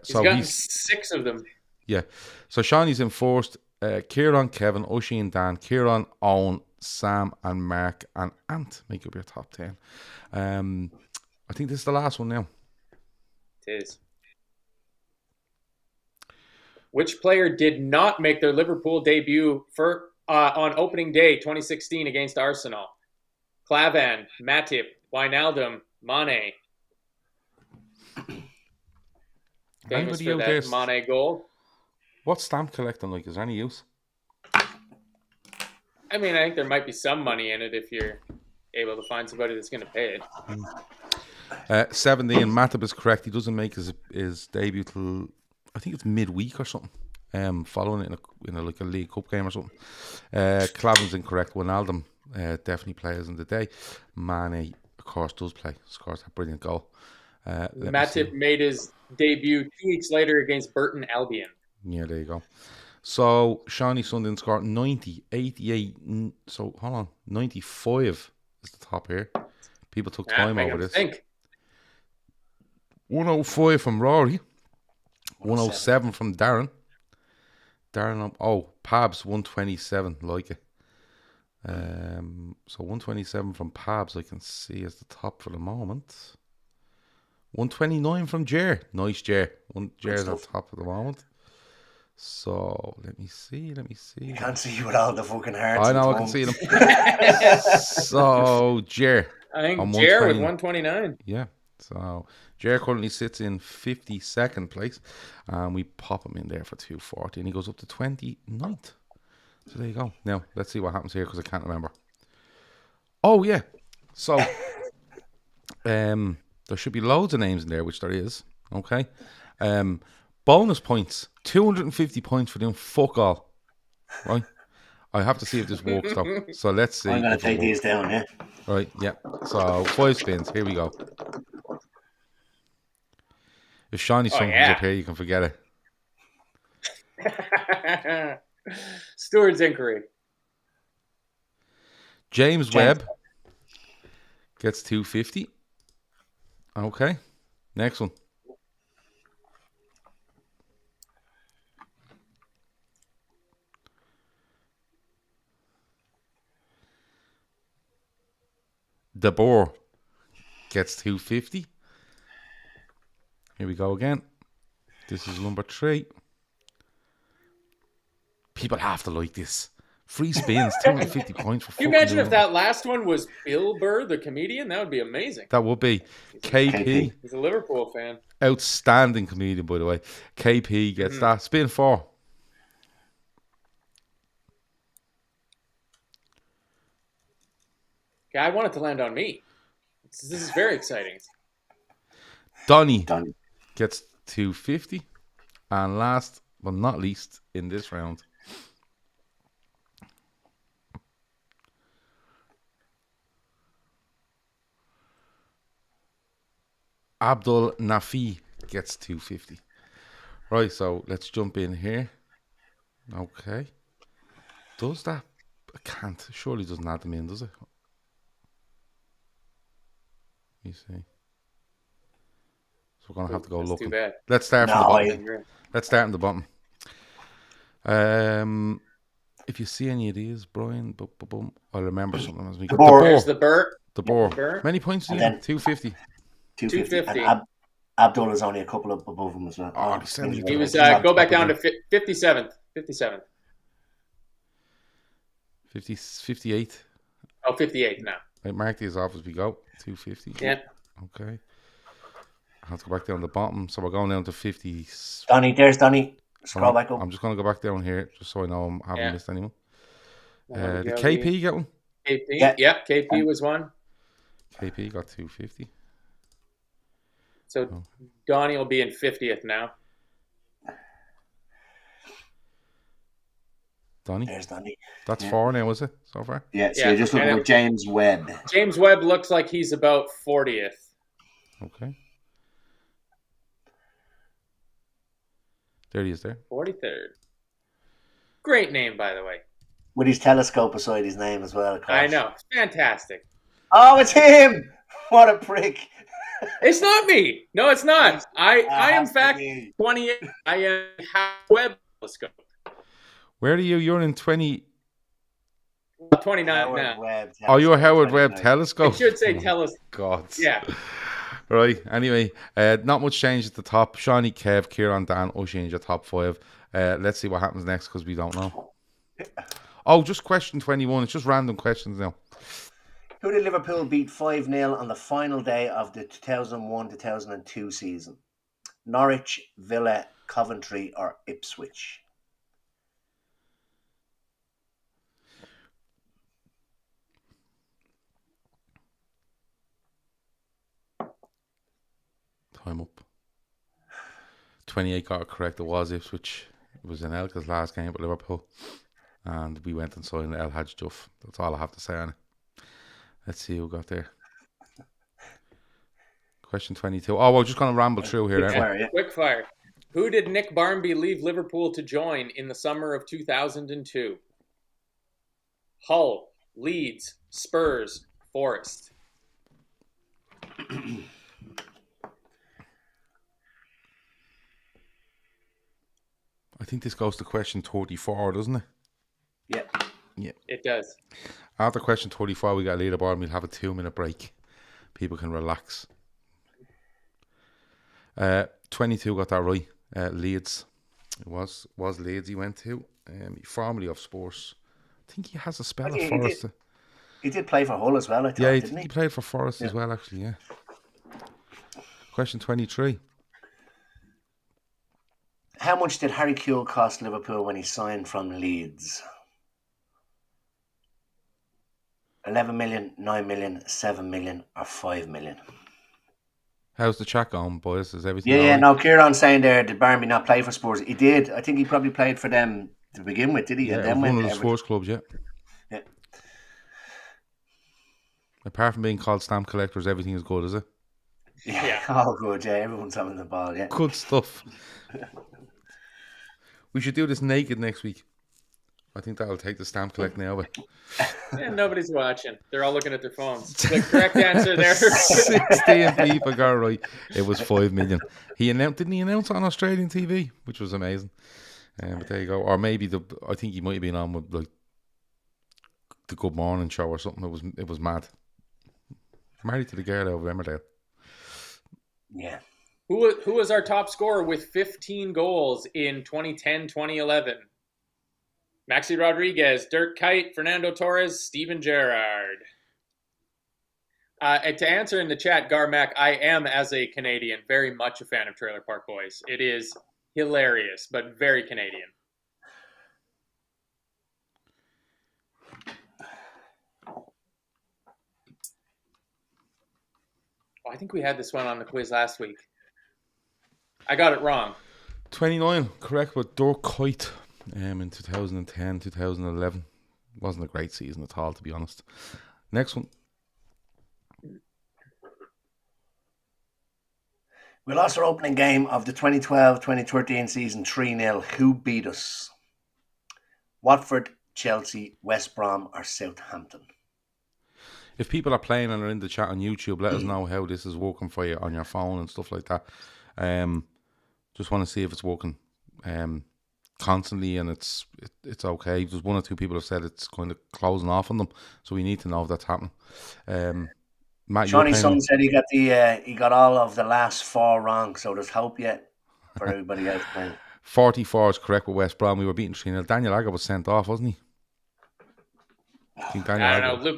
[SPEAKER 2] He's gotten 6 of them.
[SPEAKER 1] Yeah. So Shawnee's in first. Kieran, Kevin, Oisin, Dan, Kieran, Owen, Sam, and Mark, and Ant make up your top 10. I think this is the last one now.
[SPEAKER 2] It is. Which player did not make their Liverpool debut on opening day 2016 against Arsenal? Klavan, Matip, Wijnaldum, Mane. Famous
[SPEAKER 1] Anybody
[SPEAKER 2] for
[SPEAKER 1] out
[SPEAKER 2] that
[SPEAKER 1] there?
[SPEAKER 2] Mane goal.
[SPEAKER 1] What's stamp collecting like? Is there any use?
[SPEAKER 2] I mean, I think there might be some money in it if you're able to find somebody that's going to pay it.
[SPEAKER 1] 17, Matip is correct. He doesn't make his debut till, I think it's midweek or something. Following it in a League Cup game or something. Clavin's incorrect. Wijnaldum definitely plays in the day. Mane, of course, does play. Scores that brilliant goal.
[SPEAKER 2] Matip made his debut 2 weeks later against Burton Albion.
[SPEAKER 1] Yeah, there you go. So, Shawnee Sundin scored 90, 88. So, hold on. 95 is the top here. People took time over this. 105 from Rory. 107 from Darren. Pabs 127, like it. So 127 from Pabs, I can see as the top for the moment. 129 from Jer. Nice, Jer. Jer's on top at the moment. So let me see.
[SPEAKER 3] You can't see you with all the fucking hearts.
[SPEAKER 1] I know, I can see them. So Jer.
[SPEAKER 2] I think Jer with 129.
[SPEAKER 1] Yeah. So Jer currently sits in 52nd place, and we pop him in there for 240, and he goes up to 29th. So there you go. Now let's see what happens here because I can't remember. Oh yeah. So there should be loads of names in there, which there is. Okay. Bonus points, 250 points for doing fuck all. Right. I have to see if this works though. So let's see.
[SPEAKER 3] I'm gonna take these down, yeah.
[SPEAKER 1] Right, yeah. So 5 spins. Here we go. If Shawnee comes up here, you can forget
[SPEAKER 2] it. Stewart's inquiry.
[SPEAKER 1] James Webb gets 250. Okay. Next one. De Boer gets 250. Here we go again. This is number 3. People have to like this. Free spins, 250 points for.
[SPEAKER 2] Can you imagine if that last one was Bill Burr, the comedian? That would be amazing.
[SPEAKER 1] That would be. KP.
[SPEAKER 2] He's a Liverpool fan.
[SPEAKER 1] Outstanding comedian, by the way. KP gets that. Spin 4.
[SPEAKER 2] Yeah, I want it to land on me. This is very exciting.
[SPEAKER 1] Donny gets 250. And last but not least in this round, Abdul Nafi gets 250. Right, so let's jump in here. Okay. Does that? I can't. Surely doesn't add them in, does it? Let me see. So we're gonna have to go looking.
[SPEAKER 2] Too bad.
[SPEAKER 1] Let's start from the bottom. Let's start in the bottom. If you see any of these, Brian, I'll remember something as we go.
[SPEAKER 2] The Boer.
[SPEAKER 1] The Boer. Many points do you get? 250.
[SPEAKER 2] 250.
[SPEAKER 3] And Abdullah's only a couple of above him as well.
[SPEAKER 1] Oh, he's sending me
[SPEAKER 2] He
[SPEAKER 1] to
[SPEAKER 2] was
[SPEAKER 1] the top
[SPEAKER 2] go back
[SPEAKER 1] again.
[SPEAKER 2] down to 57th. 57th.
[SPEAKER 1] 58.
[SPEAKER 2] Oh, 58 now.
[SPEAKER 1] Right, mark these off as we go. 250.
[SPEAKER 2] Yeah.
[SPEAKER 1] Okay. I have to go back down the bottom. So we're going down to 50.
[SPEAKER 3] Donny, there's Donny. Scroll back up.
[SPEAKER 1] I'm just going to go back down here just so I know I haven't missed anyone.
[SPEAKER 2] Mohammed
[SPEAKER 1] Did
[SPEAKER 2] Jogee.
[SPEAKER 1] KP get one?
[SPEAKER 2] KP.
[SPEAKER 3] Yeah.
[SPEAKER 2] Yeah, KP was one.
[SPEAKER 1] KP got 250.
[SPEAKER 2] So Donnie will be in 50th now.
[SPEAKER 1] Donny?
[SPEAKER 3] There's Donny.
[SPEAKER 1] That's 4 now, is it, so far?
[SPEAKER 3] Yeah, so
[SPEAKER 2] Yeah.
[SPEAKER 3] you're just looking at James Webb.
[SPEAKER 2] James Webb looks like he's about 40th.
[SPEAKER 1] Okay. There he is there.
[SPEAKER 2] 43rd. Great name, by the way.
[SPEAKER 3] With his telescope beside his name as well, of course.
[SPEAKER 2] I know. Fantastic.
[SPEAKER 3] Oh, it's him! What a prick.
[SPEAKER 2] It's not me. No, it's not. I am, in fact,
[SPEAKER 3] me.
[SPEAKER 2] 28. I am Webb telescope.
[SPEAKER 1] Where are you? You're in 20.
[SPEAKER 2] 29
[SPEAKER 3] Howard
[SPEAKER 2] now.
[SPEAKER 3] Webb
[SPEAKER 1] Oh, you're Howard
[SPEAKER 3] 29.
[SPEAKER 1] Webb
[SPEAKER 2] It
[SPEAKER 1] telescope.
[SPEAKER 2] should say telescope.
[SPEAKER 1] God.
[SPEAKER 2] Yeah.
[SPEAKER 1] Right. Anyway, not much change at the top. Shawnee, Kev, Kieran, Dan, Oisin, your top 5. Let's see what happens next because we don't know. Oh, just question 21. It's just random questions now.
[SPEAKER 3] Who did Liverpool beat 5-0 on the final day of the 2001-2002 season? Norwich, Villa, Coventry, or Ipswich?
[SPEAKER 1] Time up. 28 got it correct. It was Ipswich. It was in Elka's last game at Liverpool. And we went and signed El Hadj Duff. That's all I have to say on it. Let's see who got there. Question 22. Oh, we're just going to ramble through here.
[SPEAKER 3] Quick fire, yeah.
[SPEAKER 2] Quick fire. Who did Nick Barmby leave Liverpool to join in the summer of 2002? Hull, Leeds, Spurs, Forest.
[SPEAKER 1] I think this goes to question 34, doesn't it?
[SPEAKER 3] Yeah.
[SPEAKER 1] Yeah.
[SPEAKER 2] It does.
[SPEAKER 1] After question 34, we got a leaderboard and we'll have a 2-minute break. People can relax. 22 got that right. Leeds. It was Leeds he went to. Formerly of Sports. I think he has a spell of Forest.
[SPEAKER 3] He did play for Hull as well, I thought,
[SPEAKER 1] Yeah,
[SPEAKER 3] didn't he?
[SPEAKER 1] he played for Forest as well, actually, yeah. Question 23.
[SPEAKER 3] How much did Harry Kewell cost Liverpool when he signed from Leeds? 11 million, 9 million, 7 million, or 5 million?
[SPEAKER 1] How's the chat going, boys? Is everything
[SPEAKER 3] Yeah,
[SPEAKER 1] all right?
[SPEAKER 3] no, Kieran's saying there, did Barmby not play for Spurs? He did. I think he probably played for them to begin with, did he?
[SPEAKER 1] Yeah,
[SPEAKER 3] And
[SPEAKER 1] it
[SPEAKER 3] then
[SPEAKER 1] was one
[SPEAKER 3] went
[SPEAKER 1] of
[SPEAKER 3] to
[SPEAKER 1] the
[SPEAKER 3] Everton.
[SPEAKER 1] sports clubs, yeah.
[SPEAKER 3] Yeah.
[SPEAKER 1] Apart from being called stamp collectors, everything is good, is it?
[SPEAKER 3] Yeah. Oh, good, yeah. Everyone's having the ball, yeah.
[SPEAKER 1] Good stuff. We should do this naked next week. I think that'll take the stamp collecting over.
[SPEAKER 2] Yeah, nobody's watching. They're all looking at their phones. The correct answer there.
[SPEAKER 1] 16 people got it right. It was 5 million. Didn't he announce it on Australian TV, which was amazing. But there you go. Or maybe I think he might have been on with like the Good Morning Show or something. It was mad. Married to the girl over Emmerdale.
[SPEAKER 3] Yeah.
[SPEAKER 2] Who was our top scorer with 15 goals in 2010-2011? Maxi Rodriguez, Dirk Kuyt, Fernando Torres, Steven Gerrard. And to answer in the chat, Garmac, I am, as a Canadian, very much a fan of Trailer Park Boys. It is hilarious, but very Canadian. Oh, I think we had this one on the quiz last week. I got it wrong.
[SPEAKER 1] 29, correct, but Dirk Kuyt in 2010, 2011. Wasn't a great season at all, to be honest. Next one.
[SPEAKER 3] We lost our opening game of the 2012-2013 season 3-0. Who beat us? Watford, Chelsea, West Brom, or Southampton?
[SPEAKER 1] If people are playing and are in the chat on YouTube, let us know how this is working for you on your phone and stuff like that. Just want to see if it's working constantly and it's okay. There's one or two people have said it's kind of closing off on them, so we need to know if that's happening. Matt, you're
[SPEAKER 3] Shawnee's
[SPEAKER 1] playing
[SPEAKER 3] son
[SPEAKER 1] him.
[SPEAKER 3] said he got all of the last 4 wrong, so there's hope yet for everybody else playing.
[SPEAKER 1] 44 is correct with West Brom. We were beating 3-0. Daniel Agger was sent off, wasn't he? I think Daniel
[SPEAKER 2] I
[SPEAKER 1] Agger.
[SPEAKER 2] don't know.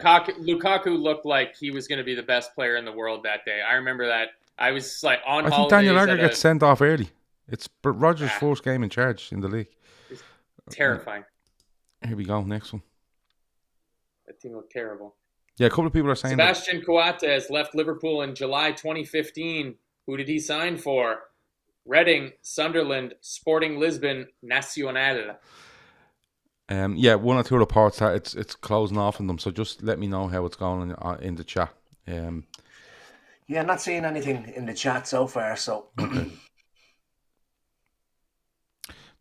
[SPEAKER 2] Lukaku looked like he was going to be the best player in the world that day. I remember that. I was like on
[SPEAKER 1] I think
[SPEAKER 2] holidays.
[SPEAKER 1] Daniel Agger gets sent off early. It's Rodgers' first game in charge in the league.
[SPEAKER 2] It's terrifying.
[SPEAKER 1] Here we go. Next one.
[SPEAKER 2] That team looked terrible.
[SPEAKER 1] Yeah, a couple of people are saying
[SPEAKER 2] Sebastian Coates left Liverpool in July 2015. Who did he sign for? Reading, Sunderland, Sporting Lisbon, Nacional.
[SPEAKER 1] Yeah, one or two reports that it's closing off on them. So just let me know how it's going in the chat.
[SPEAKER 3] Yeah, not seeing anything in the chat so far. So,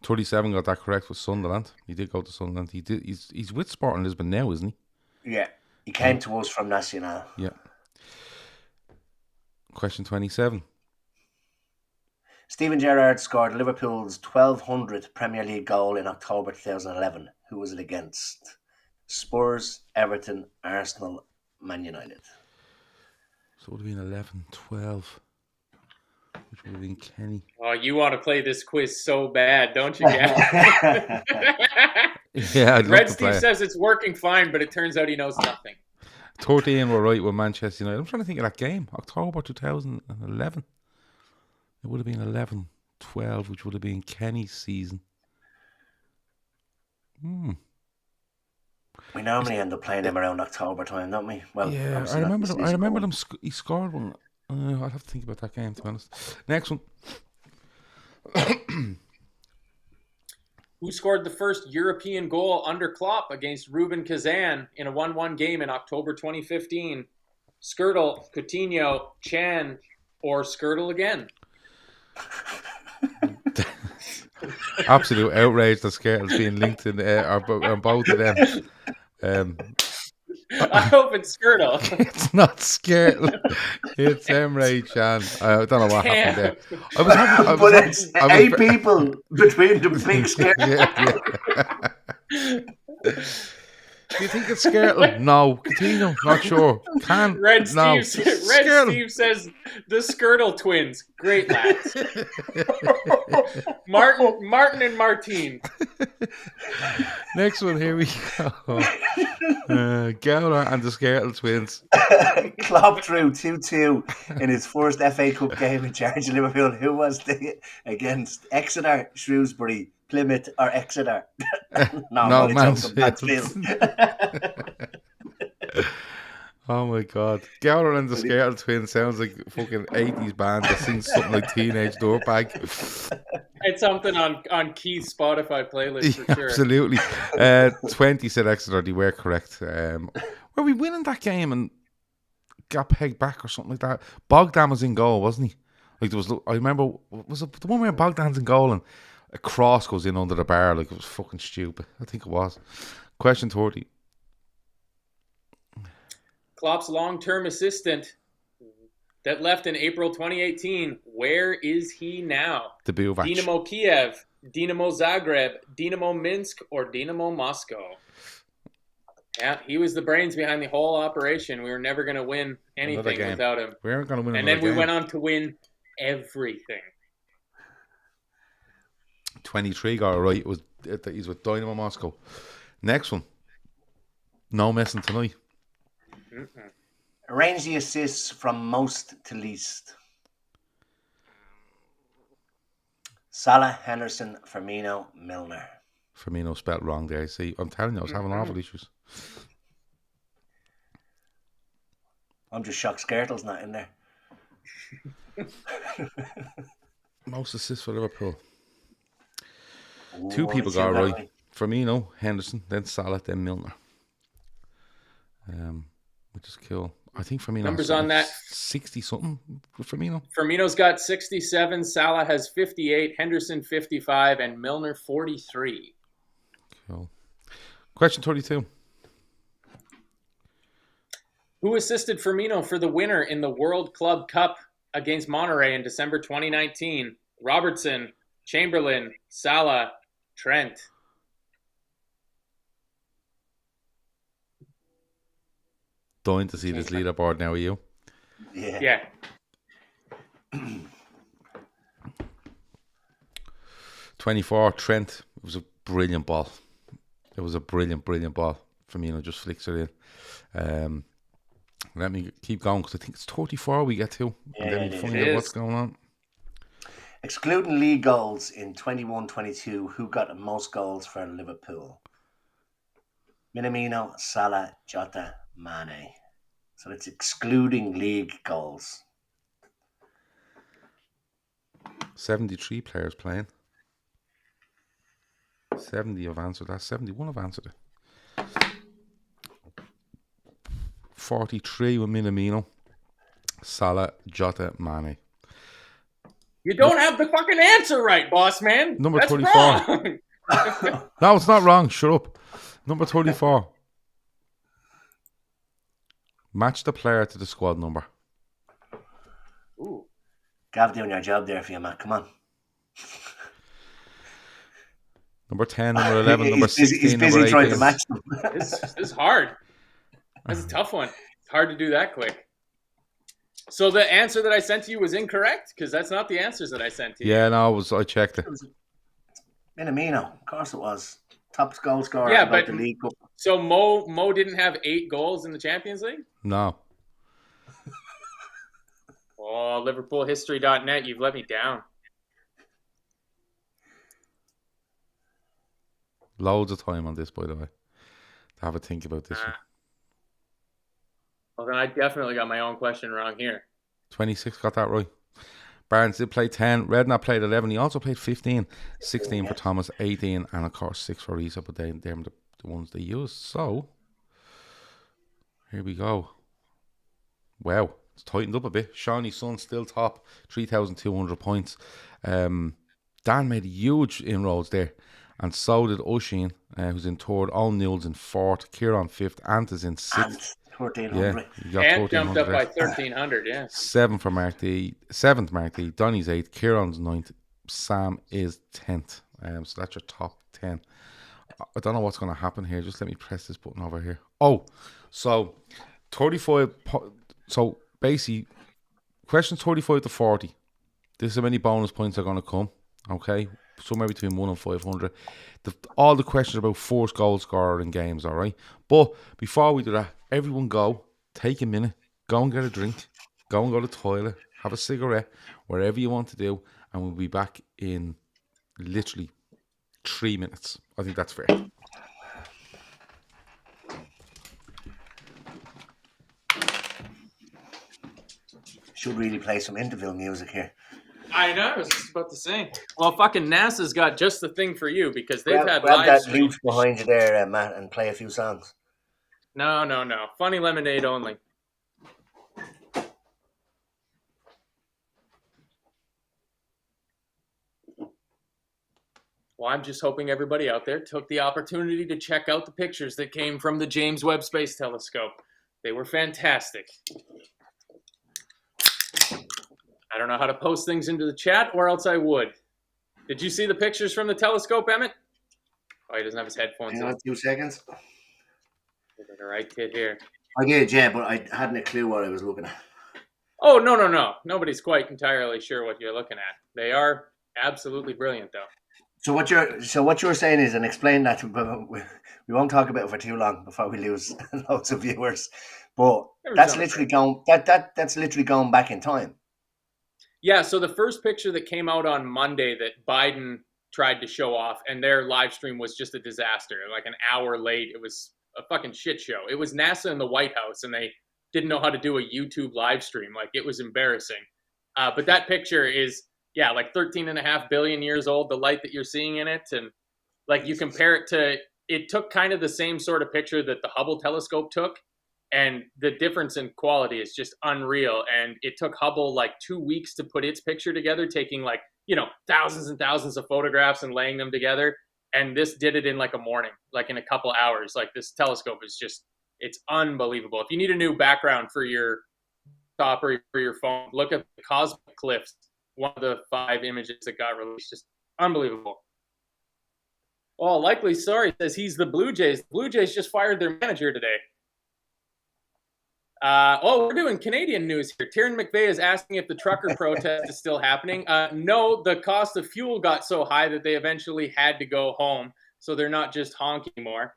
[SPEAKER 1] 37 got that correct with Sunderland. He did go to Sunderland. He did. He's with Sporting Lisbon now, isn't he?
[SPEAKER 3] yeah, he came to us from Nacional.
[SPEAKER 1] Yeah. Question 27.
[SPEAKER 3] Steven Gerrard scored Liverpool's 1200th Premier League goal in October 2011. Who was it against? Spurs, Everton, Arsenal, Man United.
[SPEAKER 1] So it would have been 11, 12. Which would have been Kenny.
[SPEAKER 2] Oh, you want to play this quiz so bad, don't you, Gav?
[SPEAKER 1] Yeah, I'd love
[SPEAKER 2] Red
[SPEAKER 1] to
[SPEAKER 2] Steve
[SPEAKER 1] play.
[SPEAKER 2] says it's working fine, but it turns out he knows nothing.
[SPEAKER 1] 13 were right with Manchester United. I'm trying to think of that game. October 2011. It would have been 11, 12, which would have been Kenny's season.
[SPEAKER 3] We normally end up playing him around October time, don't we? Well,
[SPEAKER 1] Yeah, I remember them. He scored one. I'll have to think about that game, to be honest. Next one.
[SPEAKER 2] Who scored the first European goal under Klopp against Ruben Kazan in a 1-1 game in October 2015? Skirtle, Coutinho, Chan, or Skirtle again?
[SPEAKER 1] Absolute outrage that Skirtle's being linked in on both of them.
[SPEAKER 2] I hope it's Skirtle.
[SPEAKER 1] It's not Skirtle. It's Emre Can. I don't know what happened there.
[SPEAKER 3] But it's 8 people between the big scare.
[SPEAKER 1] Yeah. Do you think it's Skirtle? No. Coutinho? Not sure. Can?
[SPEAKER 2] Red
[SPEAKER 1] No.
[SPEAKER 2] Steve says the Skirtle twins. Great lads. Martin and Martine.
[SPEAKER 1] Next one, here we go. Gowler and the Skirtle twins.
[SPEAKER 3] Klopp drew 2-2 in his first FA Cup game in charge of Liverpool. Who was they against? Exeter, Shrewsbury, Plymouth, or Exeter?
[SPEAKER 1] No,
[SPEAKER 3] Mansfield.
[SPEAKER 1] Oh my god. Gowler and the Skirtle twins sounds like a fucking 80s band that sings something like Teenage Dirtbag.
[SPEAKER 2] It's something on Keith's Spotify playlist for sure.
[SPEAKER 1] Absolutely. 20 said Exeter, they were correct. Were we winning that game and got pegged back or something like that? Bogdan was in goal, wasn't he? Like there was, I remember, was it the one where Bogdan's in goal and a cross goes in under the bar? Like it was fucking stupid. I think it was. Question 30.
[SPEAKER 2] Klopp's long-term assistant that left in April 2018. Where is he now?
[SPEAKER 1] The Buvac.
[SPEAKER 2] Dinamo Kiev, Dinamo Zagreb, Dinamo Minsk, or Dinamo Moscow? Yeah, he was the brains behind the whole operation. We were never going to win anything without him.
[SPEAKER 1] We weren't going to win
[SPEAKER 2] and
[SPEAKER 1] another
[SPEAKER 2] then we
[SPEAKER 1] game.
[SPEAKER 2] went on to win everything.
[SPEAKER 1] 23 got it right. It was he's with Dynamo Moscow. Next one. No messing tonight.
[SPEAKER 3] Arrange the assists from most to least. Salah, Henderson, Firmino, Milner.
[SPEAKER 1] Firmino spelled wrong there. See, I'm telling you, I was having awful issues.
[SPEAKER 3] I'm just shocked Skirtle's not in there.
[SPEAKER 1] Most assists for Liverpool.
[SPEAKER 3] Ooh,
[SPEAKER 1] 2 people
[SPEAKER 3] let's
[SPEAKER 1] got it
[SPEAKER 3] see
[SPEAKER 1] right.
[SPEAKER 3] that
[SPEAKER 1] Firmino, Henderson, then Salah, then Milner. Which is cool. I think Firmino
[SPEAKER 2] Numbers on that.
[SPEAKER 1] 60 something for Firmino.
[SPEAKER 2] Firmino's got 67, Salah has 58, Henderson 55, and Milner 43.
[SPEAKER 1] Cool. Question 32.
[SPEAKER 2] Who assisted Firmino for the winner in the World Club Cup against Monterrey in December 2019? Robertson, Chamberlain, Salah, Trent.
[SPEAKER 1] Dying to see this leaderboard now, are you?
[SPEAKER 3] Yeah.
[SPEAKER 1] 24, Trent. It was a brilliant ball. It was a brilliant ball. Firmino just flicks it in. Let me keep going because I think it's 34 we get to. And then we find out what's going on.
[SPEAKER 3] Excluding league goals in 21-22, who got the most goals for Liverpool? Minamino, Salah, Jota, Mane. So it's excluding league goals.
[SPEAKER 1] 73 players playing. 70 have answered that. 71 have answered it. 43 with Minamino, Salah, Jota, Mane.
[SPEAKER 2] You don't have the fucking answer right, boss man.
[SPEAKER 1] Number
[SPEAKER 2] That's
[SPEAKER 1] 24.
[SPEAKER 2] Wrong.
[SPEAKER 1] No, it's not wrong. Shut up. Number 34. Match the player to the squad number.
[SPEAKER 2] Ooh.
[SPEAKER 3] Gav doing your job there for you, Matt. Come on.
[SPEAKER 1] Number 10, number 11, number 16,
[SPEAKER 3] he's busy
[SPEAKER 1] number 18.
[SPEAKER 3] trying to match them.
[SPEAKER 2] This is hard. That's a tough one. It's hard to do that quick. So the answer that I sent to you was incorrect? Because that's not the answers that I sent to you.
[SPEAKER 1] Yeah, no, I checked it.
[SPEAKER 3] Minamino, of course it was. Top goal scorer
[SPEAKER 2] Yeah,
[SPEAKER 3] about
[SPEAKER 2] but
[SPEAKER 3] the League Cup.
[SPEAKER 2] So Mo didn't have 8 goals in the Champions League?
[SPEAKER 1] No.
[SPEAKER 2] Oh, LiverpoolHistory.net, you've let me down.
[SPEAKER 1] Loads of time on this, by the way. To have a think about this one.
[SPEAKER 2] Well, then I definitely got my own question wrong here.
[SPEAKER 1] 26 got that right. Barnes did play 10. Redknapp played 11. He also played 15. 16 for Thomas, 18, and of course 6 for Risa, but they're the ones they used. So, here we go. Wow, it's tightened up a bit. Shawnee Sun still top, 3,200 points. Dan made huge inroads there, and so did Oshin, who's in third. Owen Newell's in fourth. Kieran fifth. Ant is in sixth.
[SPEAKER 3] 1,400.
[SPEAKER 1] Yeah,
[SPEAKER 2] Ant jumped up by 1,300, yeah.
[SPEAKER 1] 7th for Mark D. 7th Mark D. Donny's 8th. Kieran's 9th. Sam is 10th. So that's your top 10. I don't know what's going to happen here. Just let me press this button over here. Oh, so 35. So basically, questions 35 to 40. This is how many bonus points are going to come. Okay, somewhere between 1 and 500. All the questions are about first goal scorer in games, all right? But before we do that, everyone go, take a minute, go and get a drink, go and go to the toilet, have a cigarette, wherever you want to do, and we'll be back in literally 3 minutes. I think that's fair.
[SPEAKER 3] Should really play some interval music here.
[SPEAKER 2] I know, I was just about to say. Well, fucking NASA's got just the thing for you because they've had
[SPEAKER 3] grab
[SPEAKER 2] live
[SPEAKER 3] that
[SPEAKER 2] streams.
[SPEAKER 3] loop behind you there, Matt, and play a few songs.
[SPEAKER 2] No. Funny Lemonade only. Well, I'm just hoping everybody out there took the opportunity to check out the pictures that came from the James Webb Space Telescope. They were fantastic. I don't know how to post things into the chat, or else I would. Did you see the pictures from the telescope, Emmett? Oh, he doesn't have his headphones
[SPEAKER 3] Hang
[SPEAKER 2] on.
[SPEAKER 3] on 2 seconds.
[SPEAKER 2] Look at the right kid here.
[SPEAKER 3] I did, yeah, but I hadn't a clue what I was looking at.
[SPEAKER 2] Oh, no. Nobody's quite entirely sure what you're looking at. They are absolutely brilliant, though.
[SPEAKER 3] So what you're saying is, and explain that, we won't talk about it for too long before we lose loads of viewers. But that's literally going back in time.
[SPEAKER 2] Yeah, so the first picture that came out on Monday that Biden tried to show off, and their live stream was just a disaster. Like an hour late, it was a fucking shit show. It was NASA in the White House, and they didn't know how to do a YouTube live stream. Like, it was embarrassing. But that picture is, yeah, like 13.5 billion years old, the light that you're seeing in it. And like you compare it to, it took kind of the same sort of picture that the Hubble telescope took. And the difference in quality is just unreal. And it took Hubble like 2 weeks to put its picture together, taking like, thousands and thousands of photographs and laying them together. And this did it in like a morning, like in a couple hours. Like this telescope is just, it's unbelievable. If you need a new background for your top or for your phone, look at the Cosmic Cliffs, one of the 5 images that got released. Just unbelievable. Oh, likely sorry says he's the Blue Jays. The Blue Jays just fired their manager today. We're doing Canadian news here. Tiernan McVeigh is asking if the trucker protest is still happening. No, the cost of fuel got so high that they eventually had to go home. So they're not just honking anymore.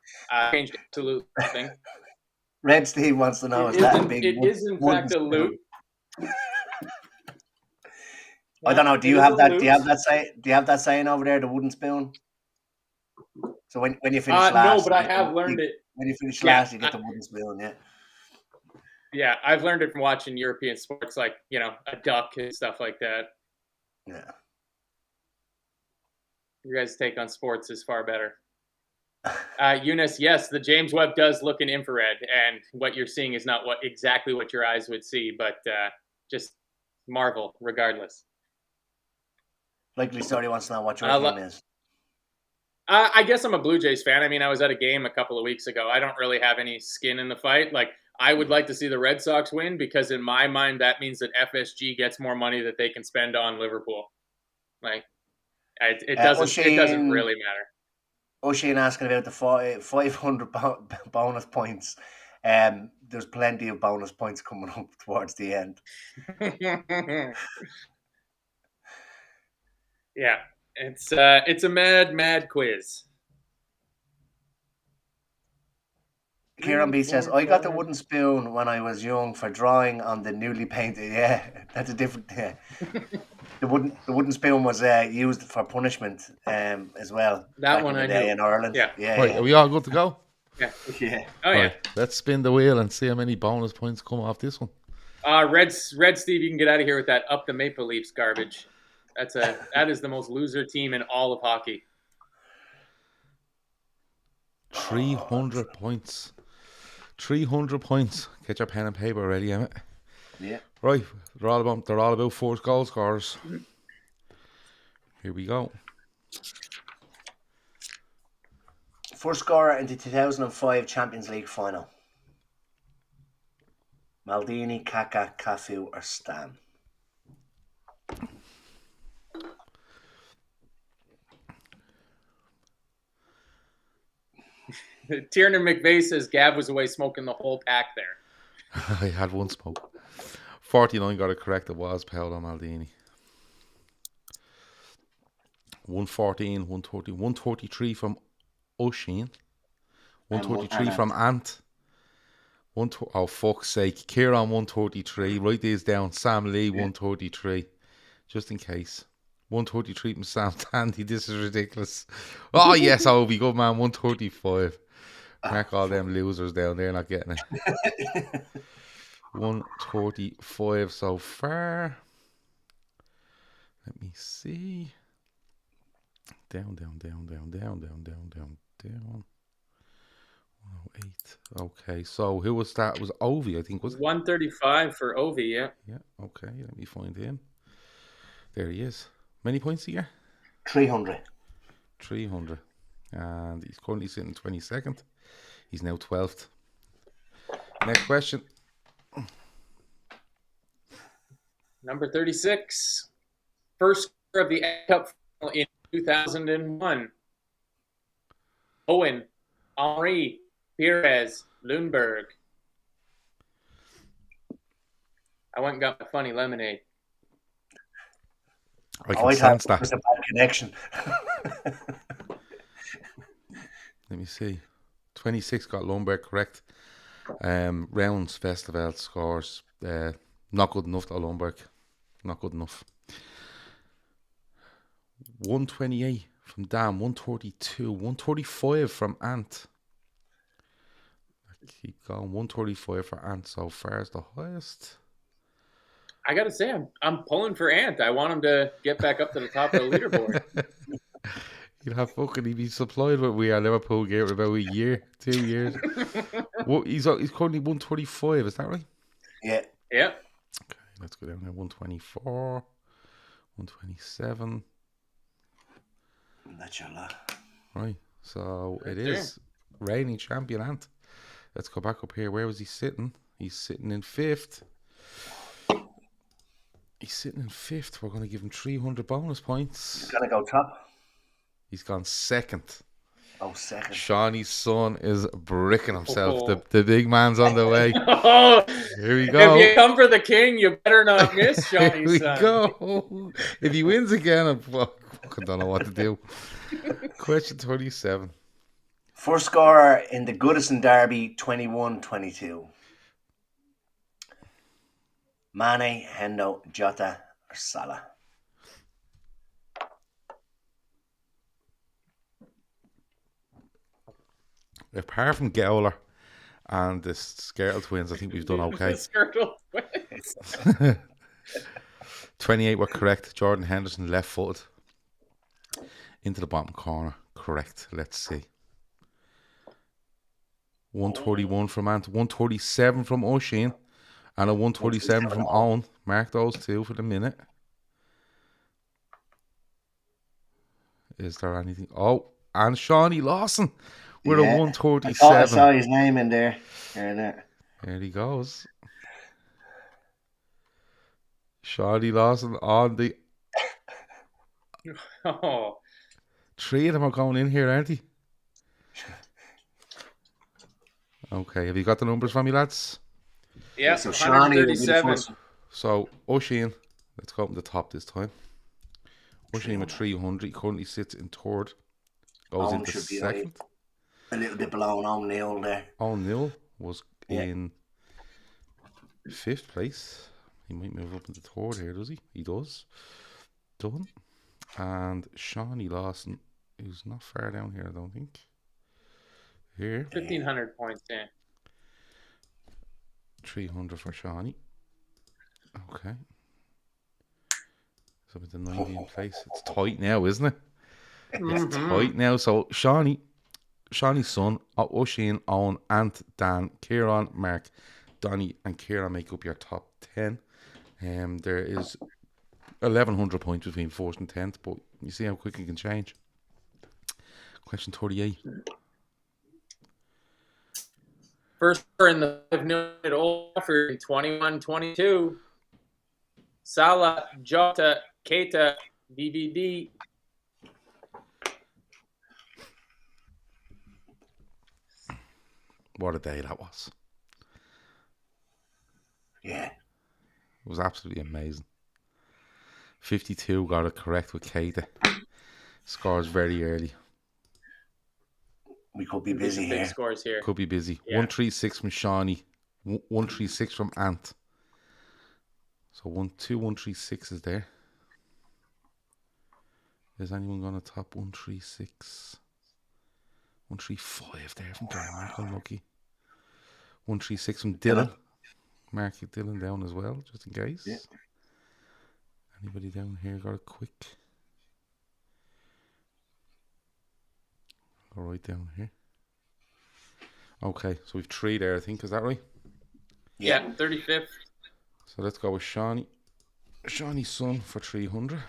[SPEAKER 2] Changed absolutely nothing.
[SPEAKER 3] Red Steve wants to know,
[SPEAKER 2] It
[SPEAKER 3] is that a
[SPEAKER 2] isn't-
[SPEAKER 3] big
[SPEAKER 2] it
[SPEAKER 3] wood-
[SPEAKER 2] is in
[SPEAKER 3] wooden
[SPEAKER 2] fact a
[SPEAKER 3] spoon?
[SPEAKER 2] loot.
[SPEAKER 3] I don't know. Do
[SPEAKER 2] It
[SPEAKER 3] you
[SPEAKER 2] is
[SPEAKER 3] have
[SPEAKER 2] a
[SPEAKER 3] that?
[SPEAKER 2] loot.
[SPEAKER 3] Do you have that say? Do you have that saying over there, the wooden spoon? So when you finish last,
[SPEAKER 2] No, but I have learned it.
[SPEAKER 3] When you finish
[SPEAKER 2] Yeah,
[SPEAKER 3] last, you get the wooden spoon. Yeah.
[SPEAKER 2] Yeah, I've learned it from watching European sports, like a duck and stuff like that.
[SPEAKER 3] Yeah.
[SPEAKER 2] Your guys' take on sports is far better. Eunice, yes, the James Webb does look in infrared, and what you're seeing is not exactly what your eyes would see, but just marvel regardless.
[SPEAKER 3] Likely Story wants to know what your team is.
[SPEAKER 2] I guess I'm a Blue Jays fan. I mean, I was at a game a couple of weeks ago. I don't really have any skin in the fight. Like, I would like to see the Red Sox win because in my mind, that means that FSG gets more money that they can spend on Liverpool. Like, it doesn't really matter.
[SPEAKER 3] O'Shane asking about the 500 bonus points. There's plenty of bonus points coming up towards the end.
[SPEAKER 2] Yeah, it's a mad quiz.
[SPEAKER 3] Kieran B says, I got the wooden spoon when I was young for drawing on the newly painted. Yeah, that's a different. Yeah. The wooden spoon was used for punishment as well.
[SPEAKER 2] That one I knew.
[SPEAKER 3] In Ireland.
[SPEAKER 2] Yeah.
[SPEAKER 1] Right, are we all good to go?
[SPEAKER 2] Yeah.
[SPEAKER 3] Yeah.
[SPEAKER 2] Oh yeah.
[SPEAKER 1] Right, let's spin the wheel and see how many bonus points come off this one.
[SPEAKER 2] Red Steve, you can get out of here with that up the Maple Leafs garbage. That is the most loser team in all of hockey.
[SPEAKER 1] 300 points. 300 points. Get your pen and paper ready, Emmett.
[SPEAKER 3] Yeah.
[SPEAKER 1] Right, they're all about first goal scorers. Here we go.
[SPEAKER 3] First scorer in the 2005 Champions League final. Maldini, Kaká, Cafu, or Stan?
[SPEAKER 2] Tiernan McVeigh says Gav was away smoking the whole pack there.
[SPEAKER 1] I had one smoke. 49 got it correct. It was Paolo Maldini. 114, 130, 133 from O'Shane. 133 from Ant. Oh, fuck's sake. Kieran, 133. Write these down. Sam Lee, 133. Just in case. 133 from Sam Tandy. This is ridiculous. Oh, yes, Obi. Good man. 135. Mark all them losers down there not getting it. 135 so far. Let me see. Down. 108. Okay, so who was that? It was Ovi, I think, was it?
[SPEAKER 2] 135 for Ovi, yeah.
[SPEAKER 1] Yeah, okay, let me find him. There he is. Many points a year?
[SPEAKER 3] 300.
[SPEAKER 1] 300. And he's currently sitting 22nd. He's now 12th. Next question.
[SPEAKER 2] Number 36. First scorer of the Cup final in 2001. Owen, Henri, Perez, Lundberg. I went and got my funny lemonade.
[SPEAKER 1] I can sense that.
[SPEAKER 3] It's a bad connection.
[SPEAKER 1] Let me see. 26 got Lundberg correct. Rounds, Festival, scores. Not good enough, though, Lundberg. Not good enough. 128 from Dan. 132. 135 from Ant. Keep going. 135 for Ant so far is the highest.
[SPEAKER 2] I got to say, I'm pulling for Ant. I want him to get back up to the top of the leaderboard.
[SPEAKER 1] You'd have fucking be supplied with we are Liverpool gear in about a year, 2 years. He's currently 125, is that right?
[SPEAKER 3] Yeah.
[SPEAKER 2] Yeah.
[SPEAKER 1] Okay, let's go down there. 124, 127.
[SPEAKER 3] That's your lot.
[SPEAKER 1] Right, so
[SPEAKER 2] Right
[SPEAKER 1] it is reigning champion Ant. Let's go back up here. Where was he sitting? He's sitting in 5th. He's sitting in 5th. We're going to give him 300 bonus points.
[SPEAKER 3] He's going to go top.
[SPEAKER 1] He's gone 2nd.
[SPEAKER 3] Oh, second.
[SPEAKER 1] Shawnee's son is bricking himself. The big man's on the way.
[SPEAKER 2] Oh,
[SPEAKER 1] Here we go.
[SPEAKER 2] if you come for the king, you better not miss,
[SPEAKER 1] Here
[SPEAKER 2] Shawnee's
[SPEAKER 1] we
[SPEAKER 2] son.
[SPEAKER 1] go. If he wins again, I fucking don't know what to do. Question 27.
[SPEAKER 3] First scorer in the Goodison Derby, 21-22. Mane, Hendo, Jota, or Salah?
[SPEAKER 1] Apart from Gowler and the Skirtle twins, I think we've done okay.
[SPEAKER 2] The Skirtle twins.
[SPEAKER 1] 28 were correct. Jordan Henderson left footed into the bottom corner. Correct. Let's see. 131 from Ant, 137 from O'Sheen, and a 127 from Owen. Mark those two for the minute. Is there anything? Oh, and Shawnee Lawson with a 137.
[SPEAKER 3] I saw his name in there. There
[SPEAKER 1] he goes. Shawnee Lawson on the...
[SPEAKER 2] Oh.
[SPEAKER 1] 3 of them are going in here, aren't they? Okay, have you got the numbers from me, lads?
[SPEAKER 2] Yeah,
[SPEAKER 3] so
[SPEAKER 2] 137.
[SPEAKER 1] So, O'Sheen, let's go up to the top this time. O'Sheen with 300, he currently sits in third. Goes into second.
[SPEAKER 3] A little bit below O'Neill there.
[SPEAKER 1] O'Neill was in 5th place. He might move up into third here, does he? He does. Done. And Shawnee Lawson, who's not far down here, I don't think. Here.
[SPEAKER 2] 1,500 points, yeah.
[SPEAKER 1] 300 for Shawnee. Okay. So with the 19th place, it's tight now, isn't it? It's tight now. So Shawnee's son, O'Sheen, Owen, Ant, Dan, Kieran, Mark, Donny, and Kieran make up your top 10. There is 1,100 points between 4th and 10th, but you see how quick it can change. Question 38.
[SPEAKER 2] First in the 5-0 at Old Trafford, 21-22. Salah, Jota, Keita, DVD.
[SPEAKER 1] What a day that was.
[SPEAKER 3] Yeah.
[SPEAKER 1] It was absolutely amazing. 52 got it correct with Keita. Scores very early.
[SPEAKER 3] We could be busy here.
[SPEAKER 2] Big scores here.
[SPEAKER 1] Could be busy.
[SPEAKER 2] Yeah.
[SPEAKER 1] 136 from Shawnee. 136 from Ant. So 136 is there. Is anyone going to top 136? 135 there from Gary Mark. Unlucky. 136 from Dylan. Mark Dylan down as well, just in case.
[SPEAKER 3] Yeah.
[SPEAKER 1] Anybody down here got a quick? Go right down here. Okay, so we've 3 there, I think. Is that right?
[SPEAKER 2] Yeah, 35th.
[SPEAKER 1] So let's go with Shawnee. Shawnee's son for 300.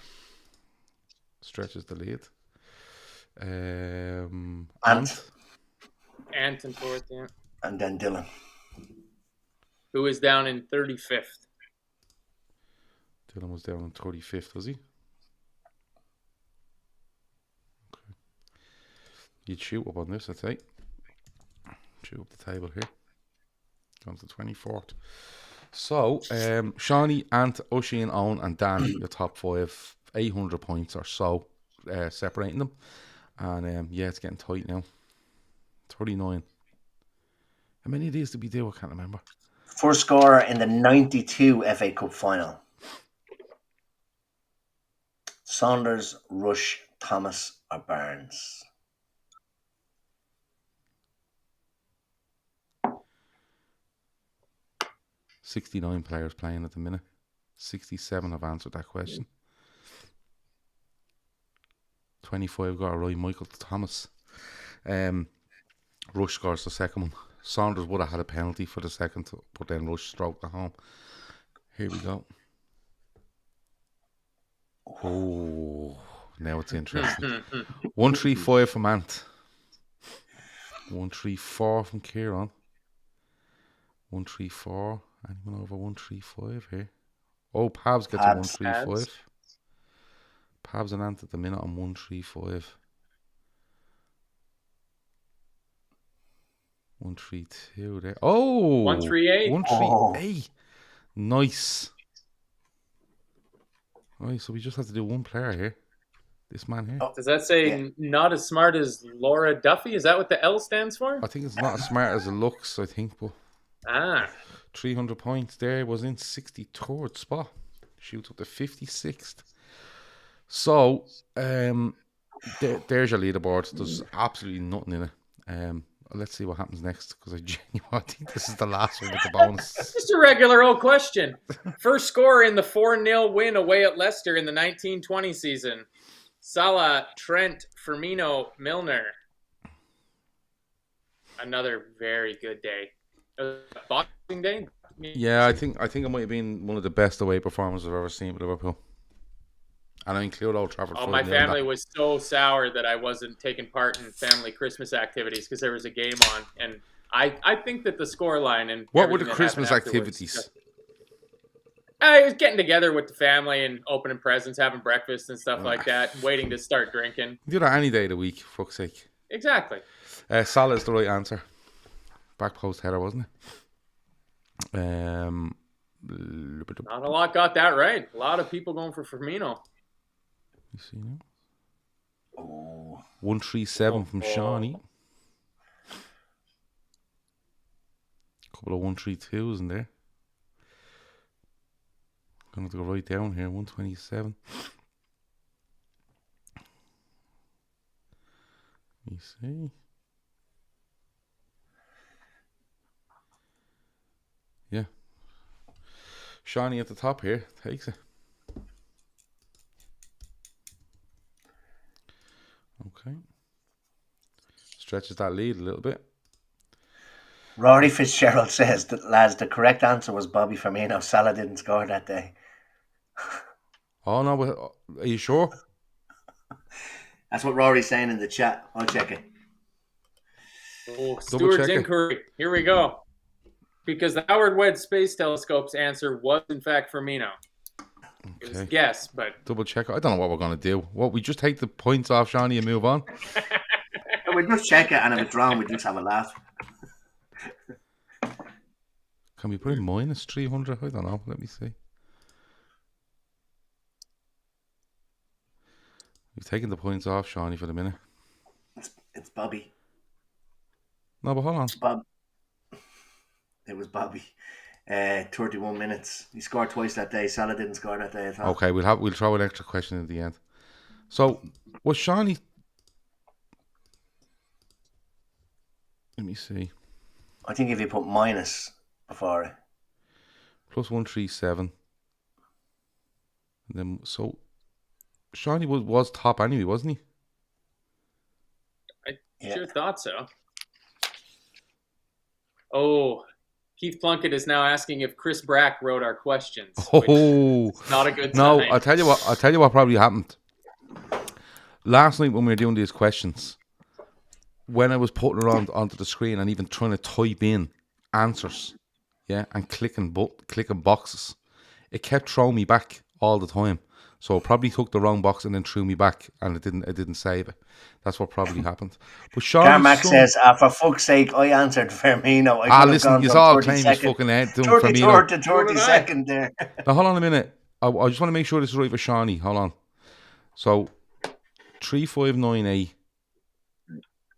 [SPEAKER 1] Stretches the lead.
[SPEAKER 3] Ant
[SPEAKER 2] and 4th, yeah.
[SPEAKER 3] And then Dylan.
[SPEAKER 2] Who is down in 35th.
[SPEAKER 1] Dylan was down in 35th, was he? Okay. You'd shoot up on this, I'd say. Shoot up the table here. Comes to 24th. So, Shawnee, Ant, O'Sheen, Owen, and Dan, your top 5, 800 points or so, separating them. And yeah, it's getting tight now. 39. How many of these did we do? I can't remember.
[SPEAKER 3] First scorer in the 92 FA Cup final. Saunders, Rush, Thomas, or Barnes?
[SPEAKER 1] $69 players playing at the minute. 67 have answered that question. 25 got it right. Michael Thomas. Rush scores the second one. Saunders would have had a penalty for the second, but then Rush stroked it home. Here we go. Oh, now it's interesting. 135 from Ant. 134 from Kieran. 134. Anyone over 135 here? Oh, Pabs gets a 135. Pabs and Ant at the minute on 135. 132 there. Oh,
[SPEAKER 2] 138.
[SPEAKER 1] 138. Nice. Right, so we just have to do one player here. This man here.
[SPEAKER 2] Does that say not as smart as Laura Duffy? Is that what the L stands for?
[SPEAKER 1] I think it's not as smart as it looks, I think, but 300 points there, was in 63rd spot. Shoots up to 56th. So, there's your leaderboard. There's absolutely nothing in it. Let's see what happens next, because I genuinely think this is the last one with the bonus.
[SPEAKER 2] Just a regular old question. First scorer in the 4-0 win away at Leicester in the 1920 season. Salah, Trent, Firmino, Milner. Another very good day. Boxing Day?
[SPEAKER 1] Yeah, I think it might have been one of the best away performances I've ever seen with Liverpool. And I include Old Trafford.
[SPEAKER 2] Oh, my family was so sour that I wasn't taking part in family Christmas activities because there was a game on, and I think that the scoreline and
[SPEAKER 1] what were the Christmas activities?
[SPEAKER 2] I was getting together with the family and opening presents, having breakfast and stuff like that, and waiting to start drinking.
[SPEAKER 1] Do that any day of the week, for fuck's sake.
[SPEAKER 2] Exactly.
[SPEAKER 1] Salah is the right answer. Back post header, wasn't it?
[SPEAKER 2] Not a lot got that right. A lot of people going for Firmino.
[SPEAKER 1] You see now? 137 from Shawnee. Couple of 132s in there. Gonna have to go right down here. 127. Let me see. Yeah. Shawnee at the top here takes it. Okay. Stretches that lead a little bit.
[SPEAKER 3] Rory Fitzgerald says that, lads, the correct answer was Bobby Firmino. Salah didn't score that day.
[SPEAKER 1] Oh, no, but are you sure?
[SPEAKER 3] That's what Rory's saying in the chat. I'll check it.
[SPEAKER 2] Oh, Stewart's
[SPEAKER 1] check
[SPEAKER 2] inquiry. Here we go. Because the Howard Webb Space Telescope's answer was, in fact, Firmino. It was a guess, but...
[SPEAKER 1] Double check. I don't know what we're going to do. What, we just take the points off Shawnee and move on?
[SPEAKER 3] We just check it, and if it's wrong, we just have a laugh.
[SPEAKER 1] Can we put in minus 300? I don't know. Let me see. We've taken the points off Shawnee for the minute.
[SPEAKER 3] It's Bobby.
[SPEAKER 1] No, but hold on.
[SPEAKER 3] It was Bobby. 31 minutes. He scored twice that day. Salah didn't score that day at all.
[SPEAKER 1] Okay, we'll throw an extra question at the end. So, was Shawnee... Let me see.
[SPEAKER 3] I think if you put minus before it.
[SPEAKER 1] Plus 137. And then, so... Shawnee was top anyway, wasn't he?
[SPEAKER 2] I sure thought so. Oh, Keith Plunkett is now asking if Chris Brack wrote our questions.
[SPEAKER 1] Oh,
[SPEAKER 2] not a good sign.
[SPEAKER 1] No, I'll tell you what probably happened. Last night when we were doing these questions, when I was putting it onto the screen and even trying to type in answers, and clicking boxes, it kept throwing me back all the time. So it probably took the wrong box and then threw me back, and it didn't save it. That's what probably happened. But
[SPEAKER 3] Carmack says, for fuck's sake, I answered Firmino.
[SPEAKER 1] Listen, you all claim his fucking head doing Firmino.
[SPEAKER 3] 33rd to 32nd there.
[SPEAKER 1] Now hold on a minute. I just want to make sure this is right for Shawnee. Hold on. So 3598.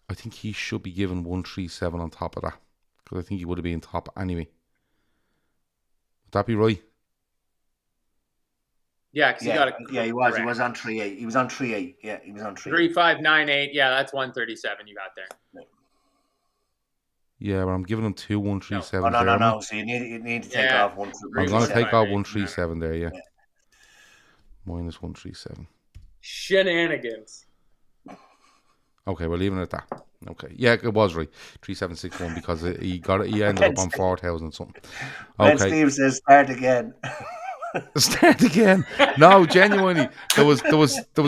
[SPEAKER 1] I think he should be given 137 on top of that, because I think he would have been top anyway. Would that be right?
[SPEAKER 2] Yeah, because he got it.
[SPEAKER 3] Yeah, he was. Correct. He was on 3.8. He was on 3.8. Yeah, he was on 3.8.
[SPEAKER 2] 3598. Yeah, that's 137 you got there.
[SPEAKER 1] Yeah, but I'm giving him 2 137.
[SPEAKER 3] No. So you need to take off 137.
[SPEAKER 1] I'm going to take off 137 there, yeah. Minus 137.
[SPEAKER 2] Shenanigans.
[SPEAKER 1] Okay, we're leaving it at that. Okay, yeah, it was right. 3761 because he ended up on 4,000 something. Okay.
[SPEAKER 3] Ben Steve says start again.
[SPEAKER 1] Start again. No, genuinely, there was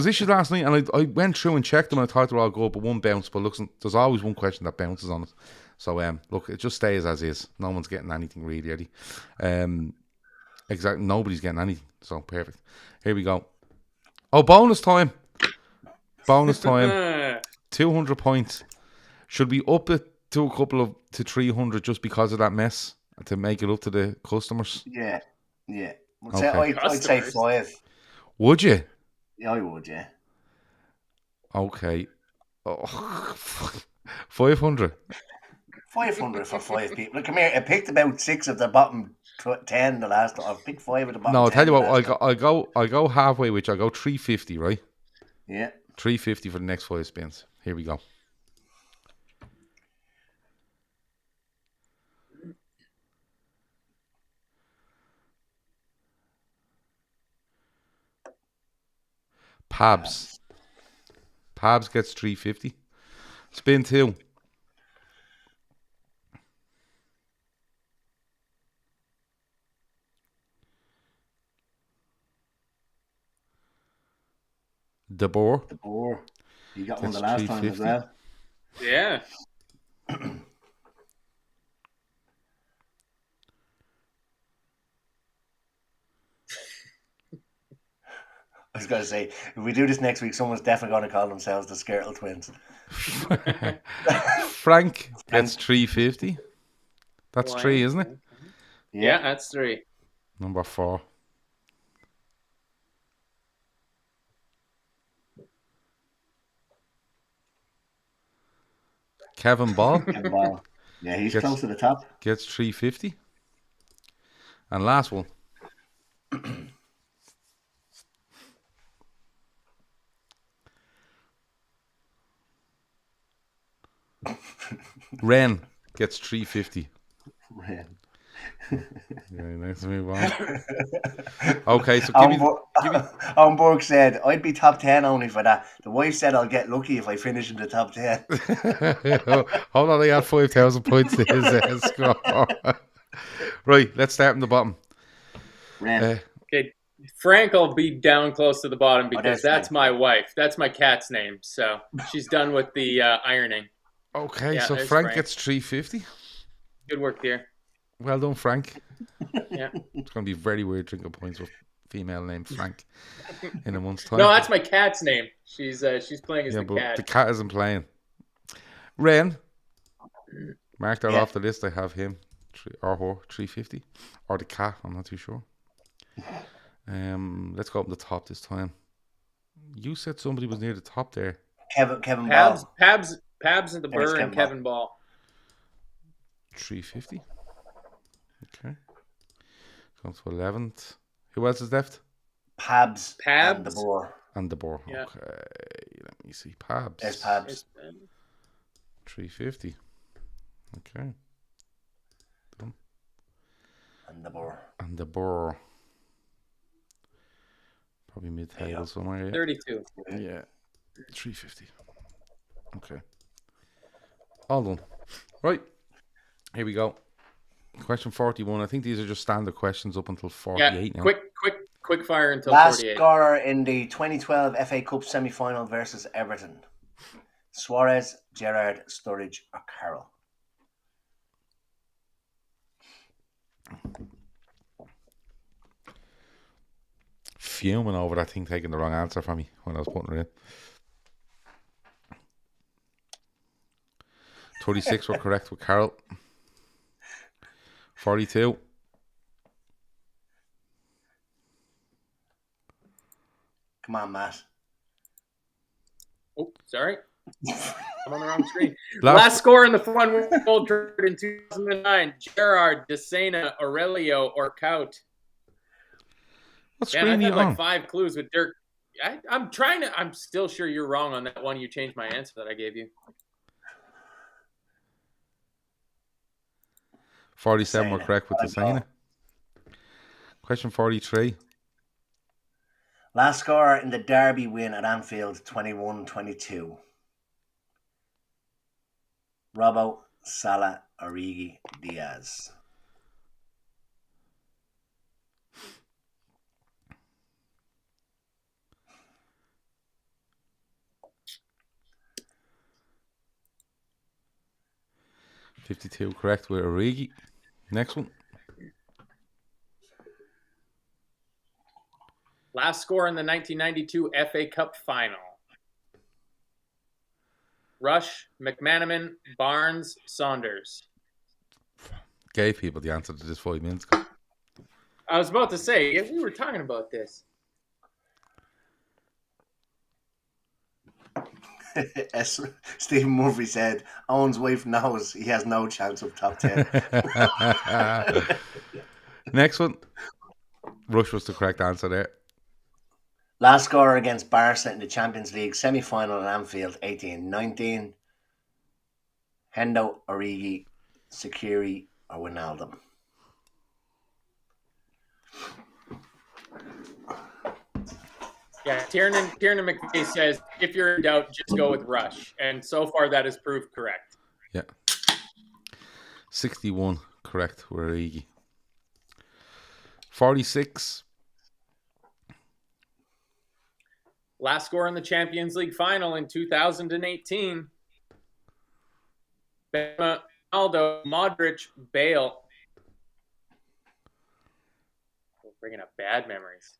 [SPEAKER 1] issues last night, and I went through and checked them, and I thought they were all good, but one bounced. But look, there's always one question that bounces on it. So look, it just stays as is. No one's getting anything really, Eddie. Exactly, nobody's getting anything. So perfect. Here we go. Oh, bonus time. 200 points. Should we up it do a couple of to 300 just because of that mess to make it up to the customers?
[SPEAKER 3] Yeah. I'd
[SPEAKER 1] Okay.
[SPEAKER 3] say 5.
[SPEAKER 1] Would you?
[SPEAKER 3] Yeah, I would, yeah.
[SPEAKER 1] Okay. Oh, 500.
[SPEAKER 3] 500 for 5 people. Come here, I picked about 6 of the bottom 10 the last time. I've picked 5 of the bottom
[SPEAKER 1] No, I'll
[SPEAKER 3] 10
[SPEAKER 1] tell you
[SPEAKER 3] the
[SPEAKER 1] what.
[SPEAKER 3] last
[SPEAKER 1] I go halfway, which I go 350, right?
[SPEAKER 3] Yeah.
[SPEAKER 1] 350 for the next 5 spins. Here we go. Pabs gets 350. Spin 2. De Boer
[SPEAKER 3] The Boar. You got one
[SPEAKER 1] gets
[SPEAKER 3] the last time as
[SPEAKER 1] 350.
[SPEAKER 3] well.
[SPEAKER 2] Yeah.
[SPEAKER 3] I was going to say, if we do this next week, someone's definitely going to call themselves the Skirtle Twins.
[SPEAKER 1] Frank gets 350. That's 3, isn't it?
[SPEAKER 2] Yeah, that's 3.
[SPEAKER 1] Number 4. Kevin Ball
[SPEAKER 3] Wow. Yeah, he's close to the top.
[SPEAKER 1] gets 350. And last one. Ren gets 350.
[SPEAKER 3] Ren.
[SPEAKER 1] Okay, let's move on. Okay, so give me.
[SPEAKER 3] Omborg said, I'd be top 10 only for that. The wife said I'll get lucky if I finish in the top 10.
[SPEAKER 1] Hold on, I got 5,000 points to his score. Right, let's start from the bottom.
[SPEAKER 3] Ren.
[SPEAKER 2] Okay, Frank will be down close to the bottom because
[SPEAKER 3] that's
[SPEAKER 2] that's my wife. That's my cat's name. So she's done with the ironing.
[SPEAKER 1] Okay,
[SPEAKER 2] Yeah,
[SPEAKER 1] so
[SPEAKER 2] there's
[SPEAKER 1] Frank
[SPEAKER 2] Frank.
[SPEAKER 1] gets 350.
[SPEAKER 2] Good work, dear.
[SPEAKER 1] Well done, Frank.
[SPEAKER 2] Yeah.
[SPEAKER 1] It's going to be very weird drinking points with female named Frank in a month's time.
[SPEAKER 2] No, that's my cat's name. She's playing as the
[SPEAKER 1] but
[SPEAKER 2] cat.
[SPEAKER 1] the cat isn't playing. Ren, mark that off the list. I have him or her 350, or the cat. I'm not too sure. Let's go up the top this time. You said somebody was near the top there.
[SPEAKER 3] Kevin Ball.
[SPEAKER 2] Pabs and the Burr and Kevin Ball.
[SPEAKER 1] 350. Okay. Comes to 11th. Who else is left?
[SPEAKER 3] Pabs.
[SPEAKER 2] Pabs.
[SPEAKER 3] And the Boar.
[SPEAKER 1] And the Boar.
[SPEAKER 2] Yeah.
[SPEAKER 1] Okay. Let me see. Pabs.
[SPEAKER 3] There's Pabs.
[SPEAKER 1] 350. Okay. Done.
[SPEAKER 3] And the Boar.
[SPEAKER 1] And the Boar. Probably mid-table somewhere. Yeah.
[SPEAKER 2] 32.
[SPEAKER 1] Yeah. 350. Okay. All done. Right. Here we go. Question 41. I think these are just standard questions up until 48 now.
[SPEAKER 2] Quick fire until
[SPEAKER 3] Last
[SPEAKER 2] 48.
[SPEAKER 3] scorer in the 2012 FA Cup semi-final versus Everton. Suarez, Gerrard, Sturridge, or Carroll?
[SPEAKER 1] Fuming over that thing taking the wrong answer from me when I was putting it in. 36 were correct with Carroll. 42.
[SPEAKER 3] Come on, Matt.
[SPEAKER 2] Oh, sorry. I'm on the wrong screen.
[SPEAKER 1] Last
[SPEAKER 2] Last score in the Fun World Tour in 2009. Gerrard, Desena, Aurelio, or Kaut.
[SPEAKER 1] What
[SPEAKER 2] Yeah,
[SPEAKER 1] screen
[SPEAKER 2] I've
[SPEAKER 1] are you
[SPEAKER 2] had like
[SPEAKER 1] on?
[SPEAKER 2] 5 clues with Dirk. I'm still sure you're wrong on that one. You changed my answer that I gave you.
[SPEAKER 1] 47 were correct with Desena. Question 43.
[SPEAKER 3] Last scorer in the Derby win at Anfield, 21-22. Robbo, Salah, Origi, Diaz.
[SPEAKER 1] $52 correct with Origi. Next one.
[SPEAKER 2] Last score in the 1992 FA Cup final. Rush, McManaman, Barnes, Saunders.
[SPEAKER 1] Gave people the answer to this 5 minutes ago.
[SPEAKER 2] I was about to say, we were talking about this.
[SPEAKER 3] As Stephen Murphy said, Owen's wife knows he has no chance of top 10.
[SPEAKER 1] Next one. Rush was the correct answer there.
[SPEAKER 3] Last scorer against Barca in the Champions League semi-final at Anfield, 18-19. Hendo, Origi, Sakiri, or Wijnaldum.
[SPEAKER 2] Yeah, Tiernan McVeigh says, if you're in doubt, just go with Rush. And so far, that has proved correct.
[SPEAKER 1] Yeah. 61 correct for Origi. 46.
[SPEAKER 2] Last score in the Champions League final in 2018. Benzema, Ronaldo, Modric, Bale. We're bringing up bad memories.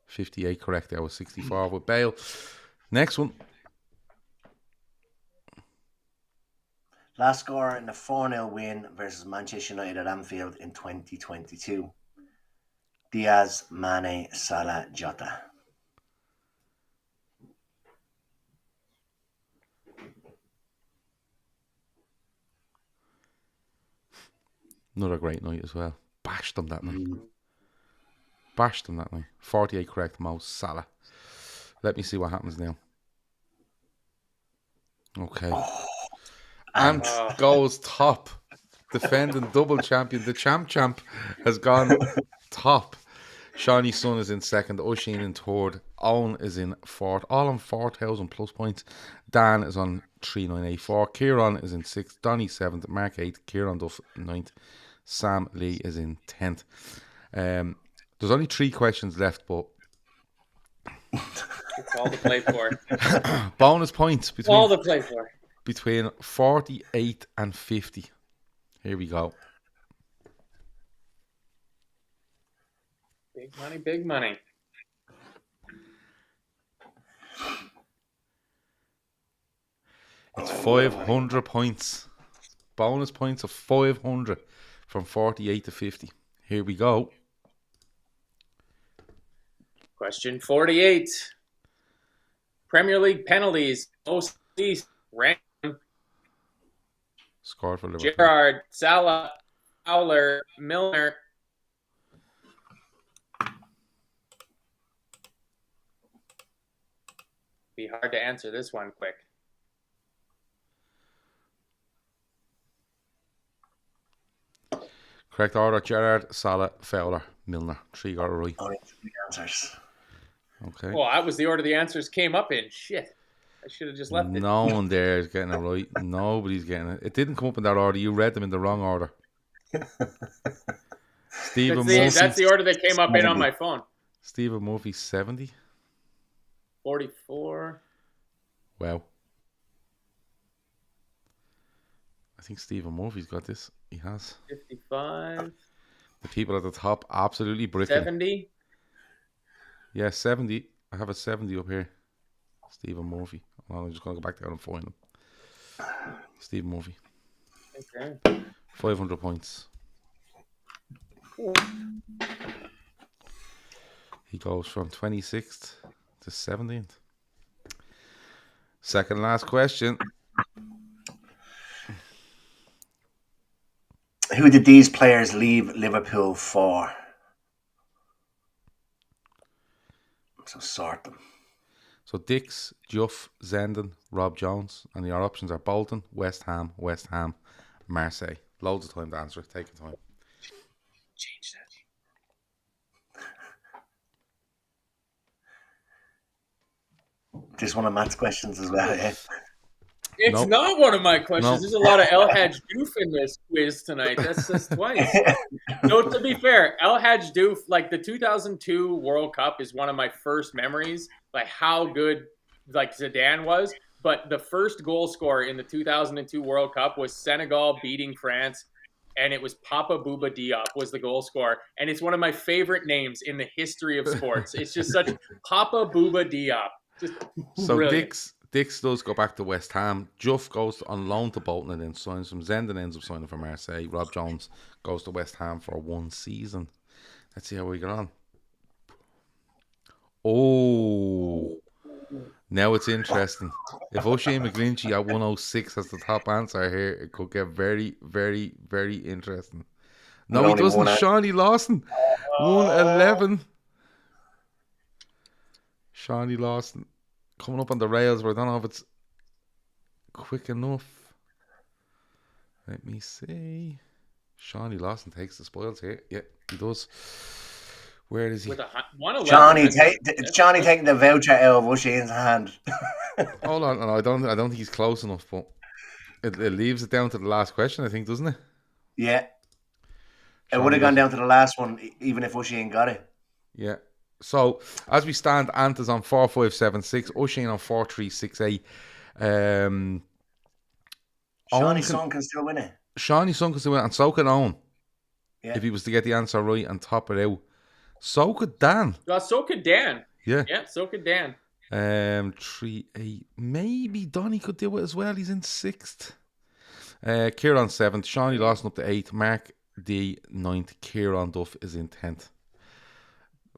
[SPEAKER 1] 58 correct. That was 64 with Bale. Next one.
[SPEAKER 3] Last scorer in the 4-0 win versus Manchester United at Anfield in 2022. Diaz, Mane, Salah, Jota.
[SPEAKER 1] Another great night as well. Bashed them that night. Bashed them that night. 48 correct, Mo Salah. Let me see what happens now. Okay. Ant goes top. Defending double champion. The champ has gone top. Shawnee's son is in second. Oisin in third. Owen is in fourth. All on 4,000 plus points. Dan is on 3,984. Kieran is in sixth. Donny 7th. Mark 8th. Kieran Duff 9th. Sam Lee is in 10th. There's only 3 questions left, but
[SPEAKER 2] It's all to play for.
[SPEAKER 1] bonus points between
[SPEAKER 2] All to play for.
[SPEAKER 1] between 48 and 50. Here we go.
[SPEAKER 2] Big money, big money.
[SPEAKER 1] It's 500 points. Bonus points of 500 from 48 to 50. Here we go.
[SPEAKER 2] Question 48. Premier League penalties. OC, Ram,
[SPEAKER 1] Scored for Liverpool.
[SPEAKER 2] Gerrard, Salah, Fowler, Milner. Be hard to answer this one quick.
[SPEAKER 1] Correct order: Gerrard, Salah, Fowler, Milner. 3 got it right.
[SPEAKER 3] Only 3 answers.
[SPEAKER 1] Okay.
[SPEAKER 2] Well, that was the order the answers came up in. Shit. I should have just left it.
[SPEAKER 1] No one there is getting it right. Nobody's getting it. It didn't come up in that order. You read them in the wrong order. Stephen Murphy.
[SPEAKER 2] That's the order that came up in on my phone.
[SPEAKER 1] Stephen Murphy 70.
[SPEAKER 2] 44.
[SPEAKER 1] Wow. I think Stephen Murphy's got this. He has.
[SPEAKER 2] 55.
[SPEAKER 1] The people at the top absolutely bricking.
[SPEAKER 2] 70.
[SPEAKER 1] Yeah, 70. I have a 70 up here. Stephen Murphy. Well, I'm just going to go back down and find him. Stephen Murphy.
[SPEAKER 2] Okay.
[SPEAKER 1] 500 points.
[SPEAKER 2] Cool.
[SPEAKER 1] He goes from 26th to 17th. Second last question.
[SPEAKER 3] Who did these players leave Liverpool for? So sort them.
[SPEAKER 1] So Dix, Juff, Zenden, Rob Jones, and your options are Bolton, West Ham, Marseille. Loads of time to answer it. Take your time.
[SPEAKER 2] Change that.
[SPEAKER 3] Just one of Matt's questions as well, yeah.
[SPEAKER 2] It's
[SPEAKER 1] Nope.
[SPEAKER 2] not one of my questions.
[SPEAKER 1] Nope.
[SPEAKER 2] There's a lot of El Hadj Doof in this quiz tonight. That's just twice. No, to be fair, El Hadj Doof, like the 2002 World Cup is one of my first memories, like how good like Zidane was. But the first goal scorer in the 2002 World Cup was Senegal beating France. and it was Papa Bouba Diop was the goal scorer, and it's one of my favorite names in the history of sports. It's just such Papa Bouba Diop. Just
[SPEAKER 1] So
[SPEAKER 2] brilliant.
[SPEAKER 1] Dix does go back to West Ham. Juff goes on loan to Bolton and then signs from Zenden, ends up signing for Marseille. Rob Jones goes to West Ham for 1 season. Let's see how we get on. Oh, now it's interesting. If O'Shea McGlinchey at 106 has the top answer here, it could get very, very, very interesting. No, he doesn't. Shawnee Lawson, 111. Shawnee Lawson coming up on the rails, but I don't know if it's quick enough. Let me see. Shawnee Lawson takes the spoils here. Yeah, he does. Where is he?
[SPEAKER 2] With 111.
[SPEAKER 3] Johnny taking the voucher out of O'Shea's hand.
[SPEAKER 1] Hold on, no, I don't think he's close enough, but it leaves it down to the last question, I think, doesn't it?
[SPEAKER 3] Yeah. It would have gone down to the last one, even if O'Shea got it.
[SPEAKER 1] Yeah. So, as we stand, Ant is on 4-5-7-6, O'Shea on 4-3-6-8.
[SPEAKER 3] Shawnee's son can still win it.
[SPEAKER 1] Shawnee's son can still win it, and so can Owen.
[SPEAKER 3] Yeah.
[SPEAKER 1] If he was to get the answer right and top it out. So could Dan.
[SPEAKER 2] So could Dan.
[SPEAKER 1] Yeah.
[SPEAKER 2] Yeah, so could Dan.
[SPEAKER 1] 3-8. Maybe Donny could do it as well. He's in 6th. Kieran 7th. Shawnee Lawson up to 8th. Mark D 9th. Kieran Duff is in 10th.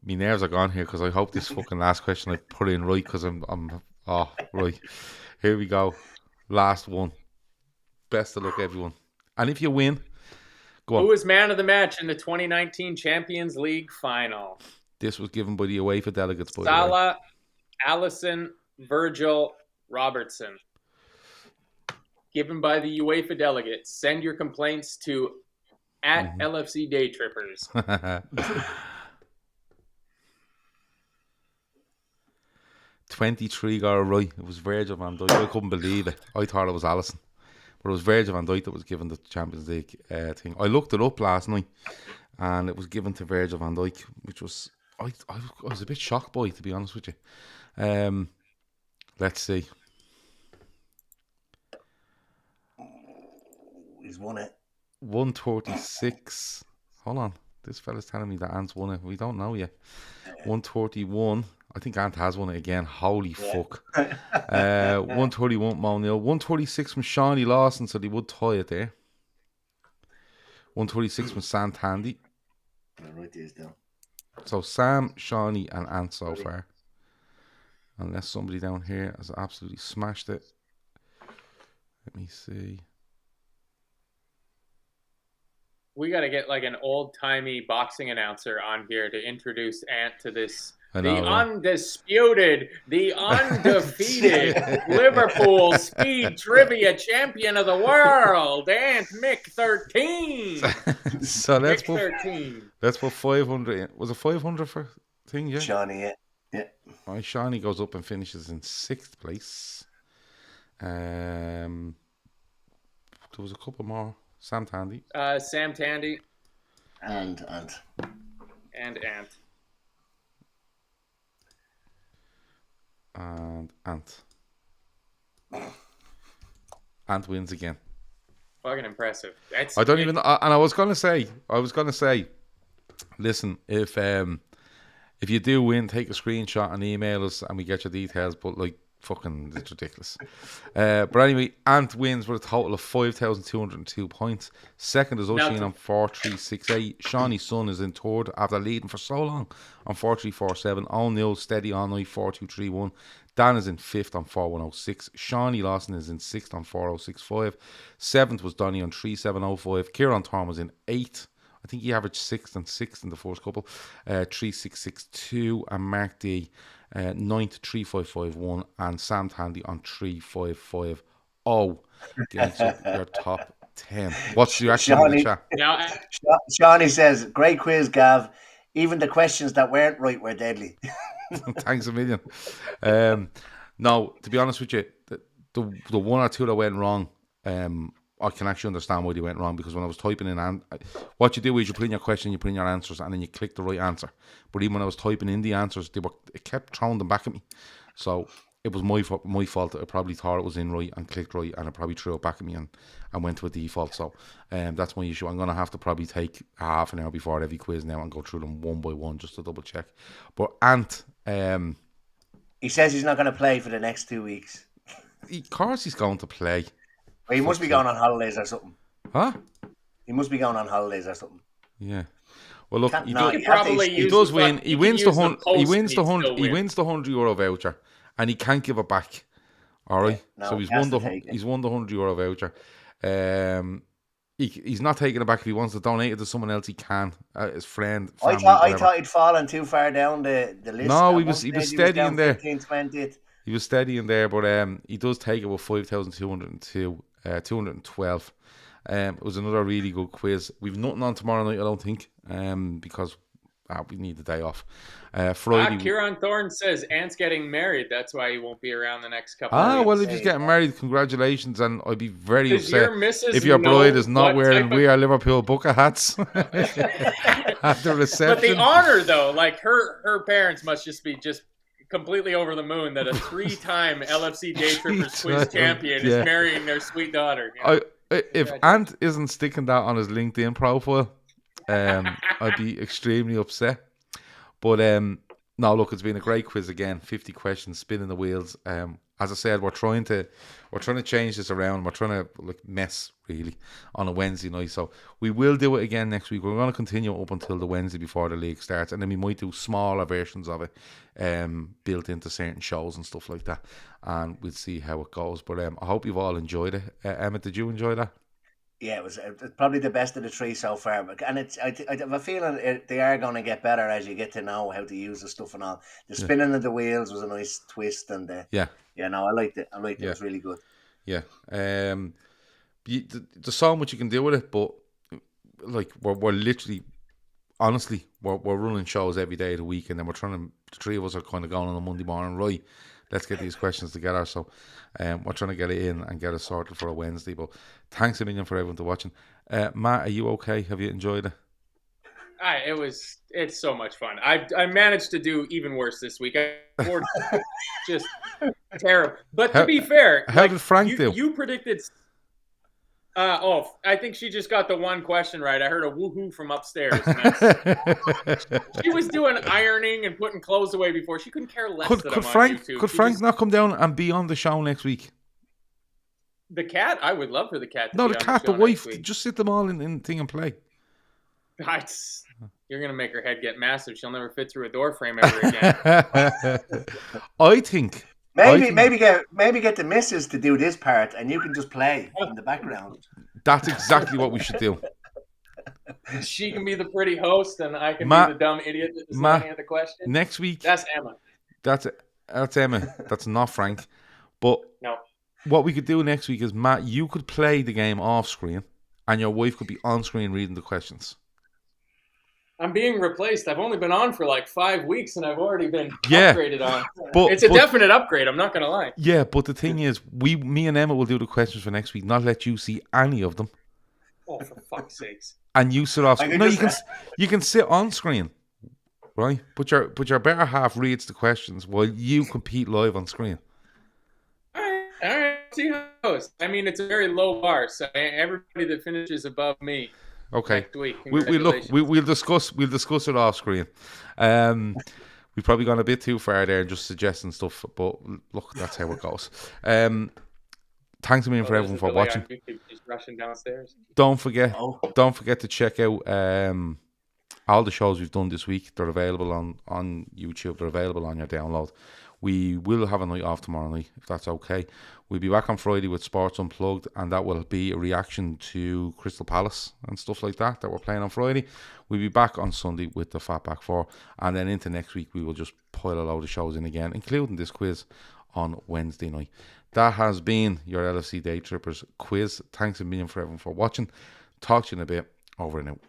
[SPEAKER 1] My nerves are gone here because I hope this fucking last question I put in right because right. Here we go. Last one. Best of luck, everyone. And if you win, go on.
[SPEAKER 2] Who was man of the match in the 2019 Champions League final?
[SPEAKER 1] This was given by the UEFA delegates. By
[SPEAKER 2] Salah, Allison, Virgil, Robertson. Given by the UEFA delegates. Send your complaints to @LFC Daytrippers.
[SPEAKER 1] 23 got it right. It was Virgil van Dijk. I couldn't believe it. I thought it was Allison. But it was Virgil van Dijk that was given the Champions League thing. I looked it up last night and it was given to Virgil van Dijk, which was... I was a bit shocked by it, to be honest with you. Let's see.
[SPEAKER 3] He's won it.
[SPEAKER 1] 136. Hold on. This fella's telling me that Ant's won it. We don't know yet. 131. I think Ant has won it again. Holy fuck. 131 Mo Neal. 126 from Shawnee Lawson, so they would tie it there. 126 from Sam Tandy.
[SPEAKER 3] I'll write these down.
[SPEAKER 1] So Sam, Shawnee, and Ant so far. Unless somebody down here has absolutely smashed it. Let me see.
[SPEAKER 2] We got to get like an old-timey boxing announcer on here to introduce Ant to this. Undisputed, the undefeated Liverpool speed trivia champion of the world, Ant Mick 13.
[SPEAKER 1] So let's put
[SPEAKER 2] 13.
[SPEAKER 1] Let's put 500 in. Was it 500 for thing? Yeah.
[SPEAKER 3] Shawnee, yeah.
[SPEAKER 1] All right, Shawnee goes up and finishes in 6th place. There was a couple more. Sam Tandy.
[SPEAKER 2] Sam Tandy.
[SPEAKER 3] And Ant.
[SPEAKER 2] And Ant.
[SPEAKER 1] And Ant. Ant wins again.
[SPEAKER 2] Fucking impressive.
[SPEAKER 1] I don't even. And I was gonna say. Listen, if you do win, take a screenshot and email us, and we get your details. But like, fucking, it's ridiculous. But anyway, Ant wins with a total of 5,202 points. Second is Oisin on 4,368. Shawnee's son is in third after leading for so long on 4,347. O'Neill steady on 4,231. Dan is in 5th on 4,106. Shawnee Lawson is in 6th on 4,065. 7th was Donny on 3,705. Kieran Thorne was in 8th. I think he averaged 6th and 6th in the first couple. 3,662. And Mark D 9th 3,551. And Sam Tandy on 3,550. Gets up your top 10. What's your reaction in the chat?
[SPEAKER 2] Now,
[SPEAKER 3] Shawnee says, great quiz, Gav. Even the questions that weren't right were deadly.
[SPEAKER 1] Thanks a million. No, to be honest with you, the one or two that went wrong, I can actually understand why they went wrong, because when I was typing in, and what you do is you put in your question, you put in your answers, and then you click the right answer. But even when I was typing in the answers, it kept throwing them back at me. So it was my fault. I probably thought it was in right and clicked right, and I probably threw it back at me and went to a default. So that's my issue. I'm going to have to probably take half an hour before every quiz now and go through them one by one just to double check. But Ant,
[SPEAKER 3] he says he's not going to play for the next 2 weeks.
[SPEAKER 1] Of course he's going to play.
[SPEAKER 3] Well, he must be going on holidays or something.
[SPEAKER 1] Huh?
[SPEAKER 3] He must be going on holidays or something.
[SPEAKER 1] Yeah. Well, look, he
[SPEAKER 2] he
[SPEAKER 1] does win. He wins the €100 voucher, and he can't give it back. All right.
[SPEAKER 3] Yeah, no,
[SPEAKER 1] so he's won the €100 voucher. He's not taking it back. If he wants to donate it to someone else, he can. His friend. Family,
[SPEAKER 3] I thought he'd fallen too far down the list.
[SPEAKER 1] No, he was steady in there.
[SPEAKER 3] 15, 20th.
[SPEAKER 1] He was steady in there, but he does take it with 5,202, 212. It was another really good quiz. We've nothing on tomorrow night, I don't think, because we need the day off. Friday.
[SPEAKER 2] Kieran Thorne says Ant's getting married. That's why he won't be around the next couple of weeks.
[SPEAKER 1] Well, if he's getting married, congratulations, and I'd be very upset if your
[SPEAKER 2] know
[SPEAKER 1] bride is not wearing
[SPEAKER 2] of...
[SPEAKER 1] We Are Liverpool bucket hats at the reception.
[SPEAKER 2] But the honor, though, like her parents must just be completely over the moon that a 3-time LFC Daytrippers quiz champion is marrying their sweet daughter. You know?
[SPEAKER 1] If Ant isn't sticking that on his LinkedIn profile, I'd be extremely upset. But no, look, it's been a great quiz again. 50 questions, spinning the wheels. As I said, we're trying to change this around. We're trying to mess really on a Wednesday night. So we will do it again next week. We're going to continue up until the Wednesday before the league starts, and then we might do smaller versions of it, built into certain shows and stuff like that. And we'll see how it goes. But I hope you've all enjoyed it. Emma, did you enjoy that?
[SPEAKER 3] Yeah, it was probably the best of the three so far. And I have a feeling they are going to get better as you get to know how to use the stuff and all. The spinning of the wheels was a nice twist, and I liked it. It was really good.
[SPEAKER 1] Yeah, there's so much you can do with it, but like we're literally, honestly, we're running shows every day of the week, and then the three of us are kind of going on a Monday morning, right? Let's get these questions together. So we're trying to get it in and get it sorted for a Wednesday. But thanks a million for everyone for watching. Matt, are you okay? Have you enjoyed it?
[SPEAKER 2] It's so much fun. I managed to do even worse this week. Just terrible. But to be fair,
[SPEAKER 1] how did Frank do?
[SPEAKER 2] You predicted. I think she just got the one question right. I heard a woohoo from upstairs. She was doing ironing and putting clothes away before. She couldn't care less that I'm on YouTube.
[SPEAKER 1] Could Frank not come down and be on the show next week?
[SPEAKER 2] The cat? I would love for the cat to
[SPEAKER 1] be
[SPEAKER 2] on
[SPEAKER 1] the cat, the wife. Just sit them all in thing and play.
[SPEAKER 2] You're going to make her head get massive. She'll never fit through a door frame ever again.
[SPEAKER 1] I think...
[SPEAKER 3] Maybe get the missus to do this part, and you can just play in the background.
[SPEAKER 1] That's exactly what we should do.
[SPEAKER 2] She can be the pretty host, and I can be the dumb idiot that doesn't answer the question.
[SPEAKER 1] Next week,
[SPEAKER 2] that's Emma.
[SPEAKER 1] That's Emma. That's not Frank. But
[SPEAKER 2] no,
[SPEAKER 1] what we could do next week is, Matt, you could play the game off screen, and your wife could be on screen reading the questions.
[SPEAKER 2] I'm being replaced. I've only been on for like 5 weeks, and I've already been upgraded on. It's a definite upgrade. I'm not going to lie.
[SPEAKER 1] Yeah, but the thing is, me and Emma will do the questions for next week, not let you see any of them.
[SPEAKER 2] Oh, for fuck's sakes!
[SPEAKER 1] And you sit off. No, you can sit on screen, right? But your better half reads the questions while you compete live on screen.
[SPEAKER 2] All right. See how it goes. I mean, it's a very low bar, so everybody that finishes above me.
[SPEAKER 1] Okay, we'll discuss it off screen. We've probably gone a bit too far there and just suggesting stuff, but look, that's how it goes. Thanks a million for everyone for watching.
[SPEAKER 2] Just rushing downstairs.
[SPEAKER 1] Don't forget to check out all the shows we've done this week. They're available on YouTube. They're available on your download. We will have a night off tomorrow night, if that's okay. We'll be back on Friday with Sports Unplugged, and that will be a reaction to Crystal Palace and stuff like that we're playing on Friday. We'll be back on Sunday with the Fatback 4, and then into next week we will just pile a load of shows in again, including this quiz on Wednesday night. That has been your LFC Daytrippers quiz. Thanks a million for everyone for watching. Talk to you in a bit. Over and out.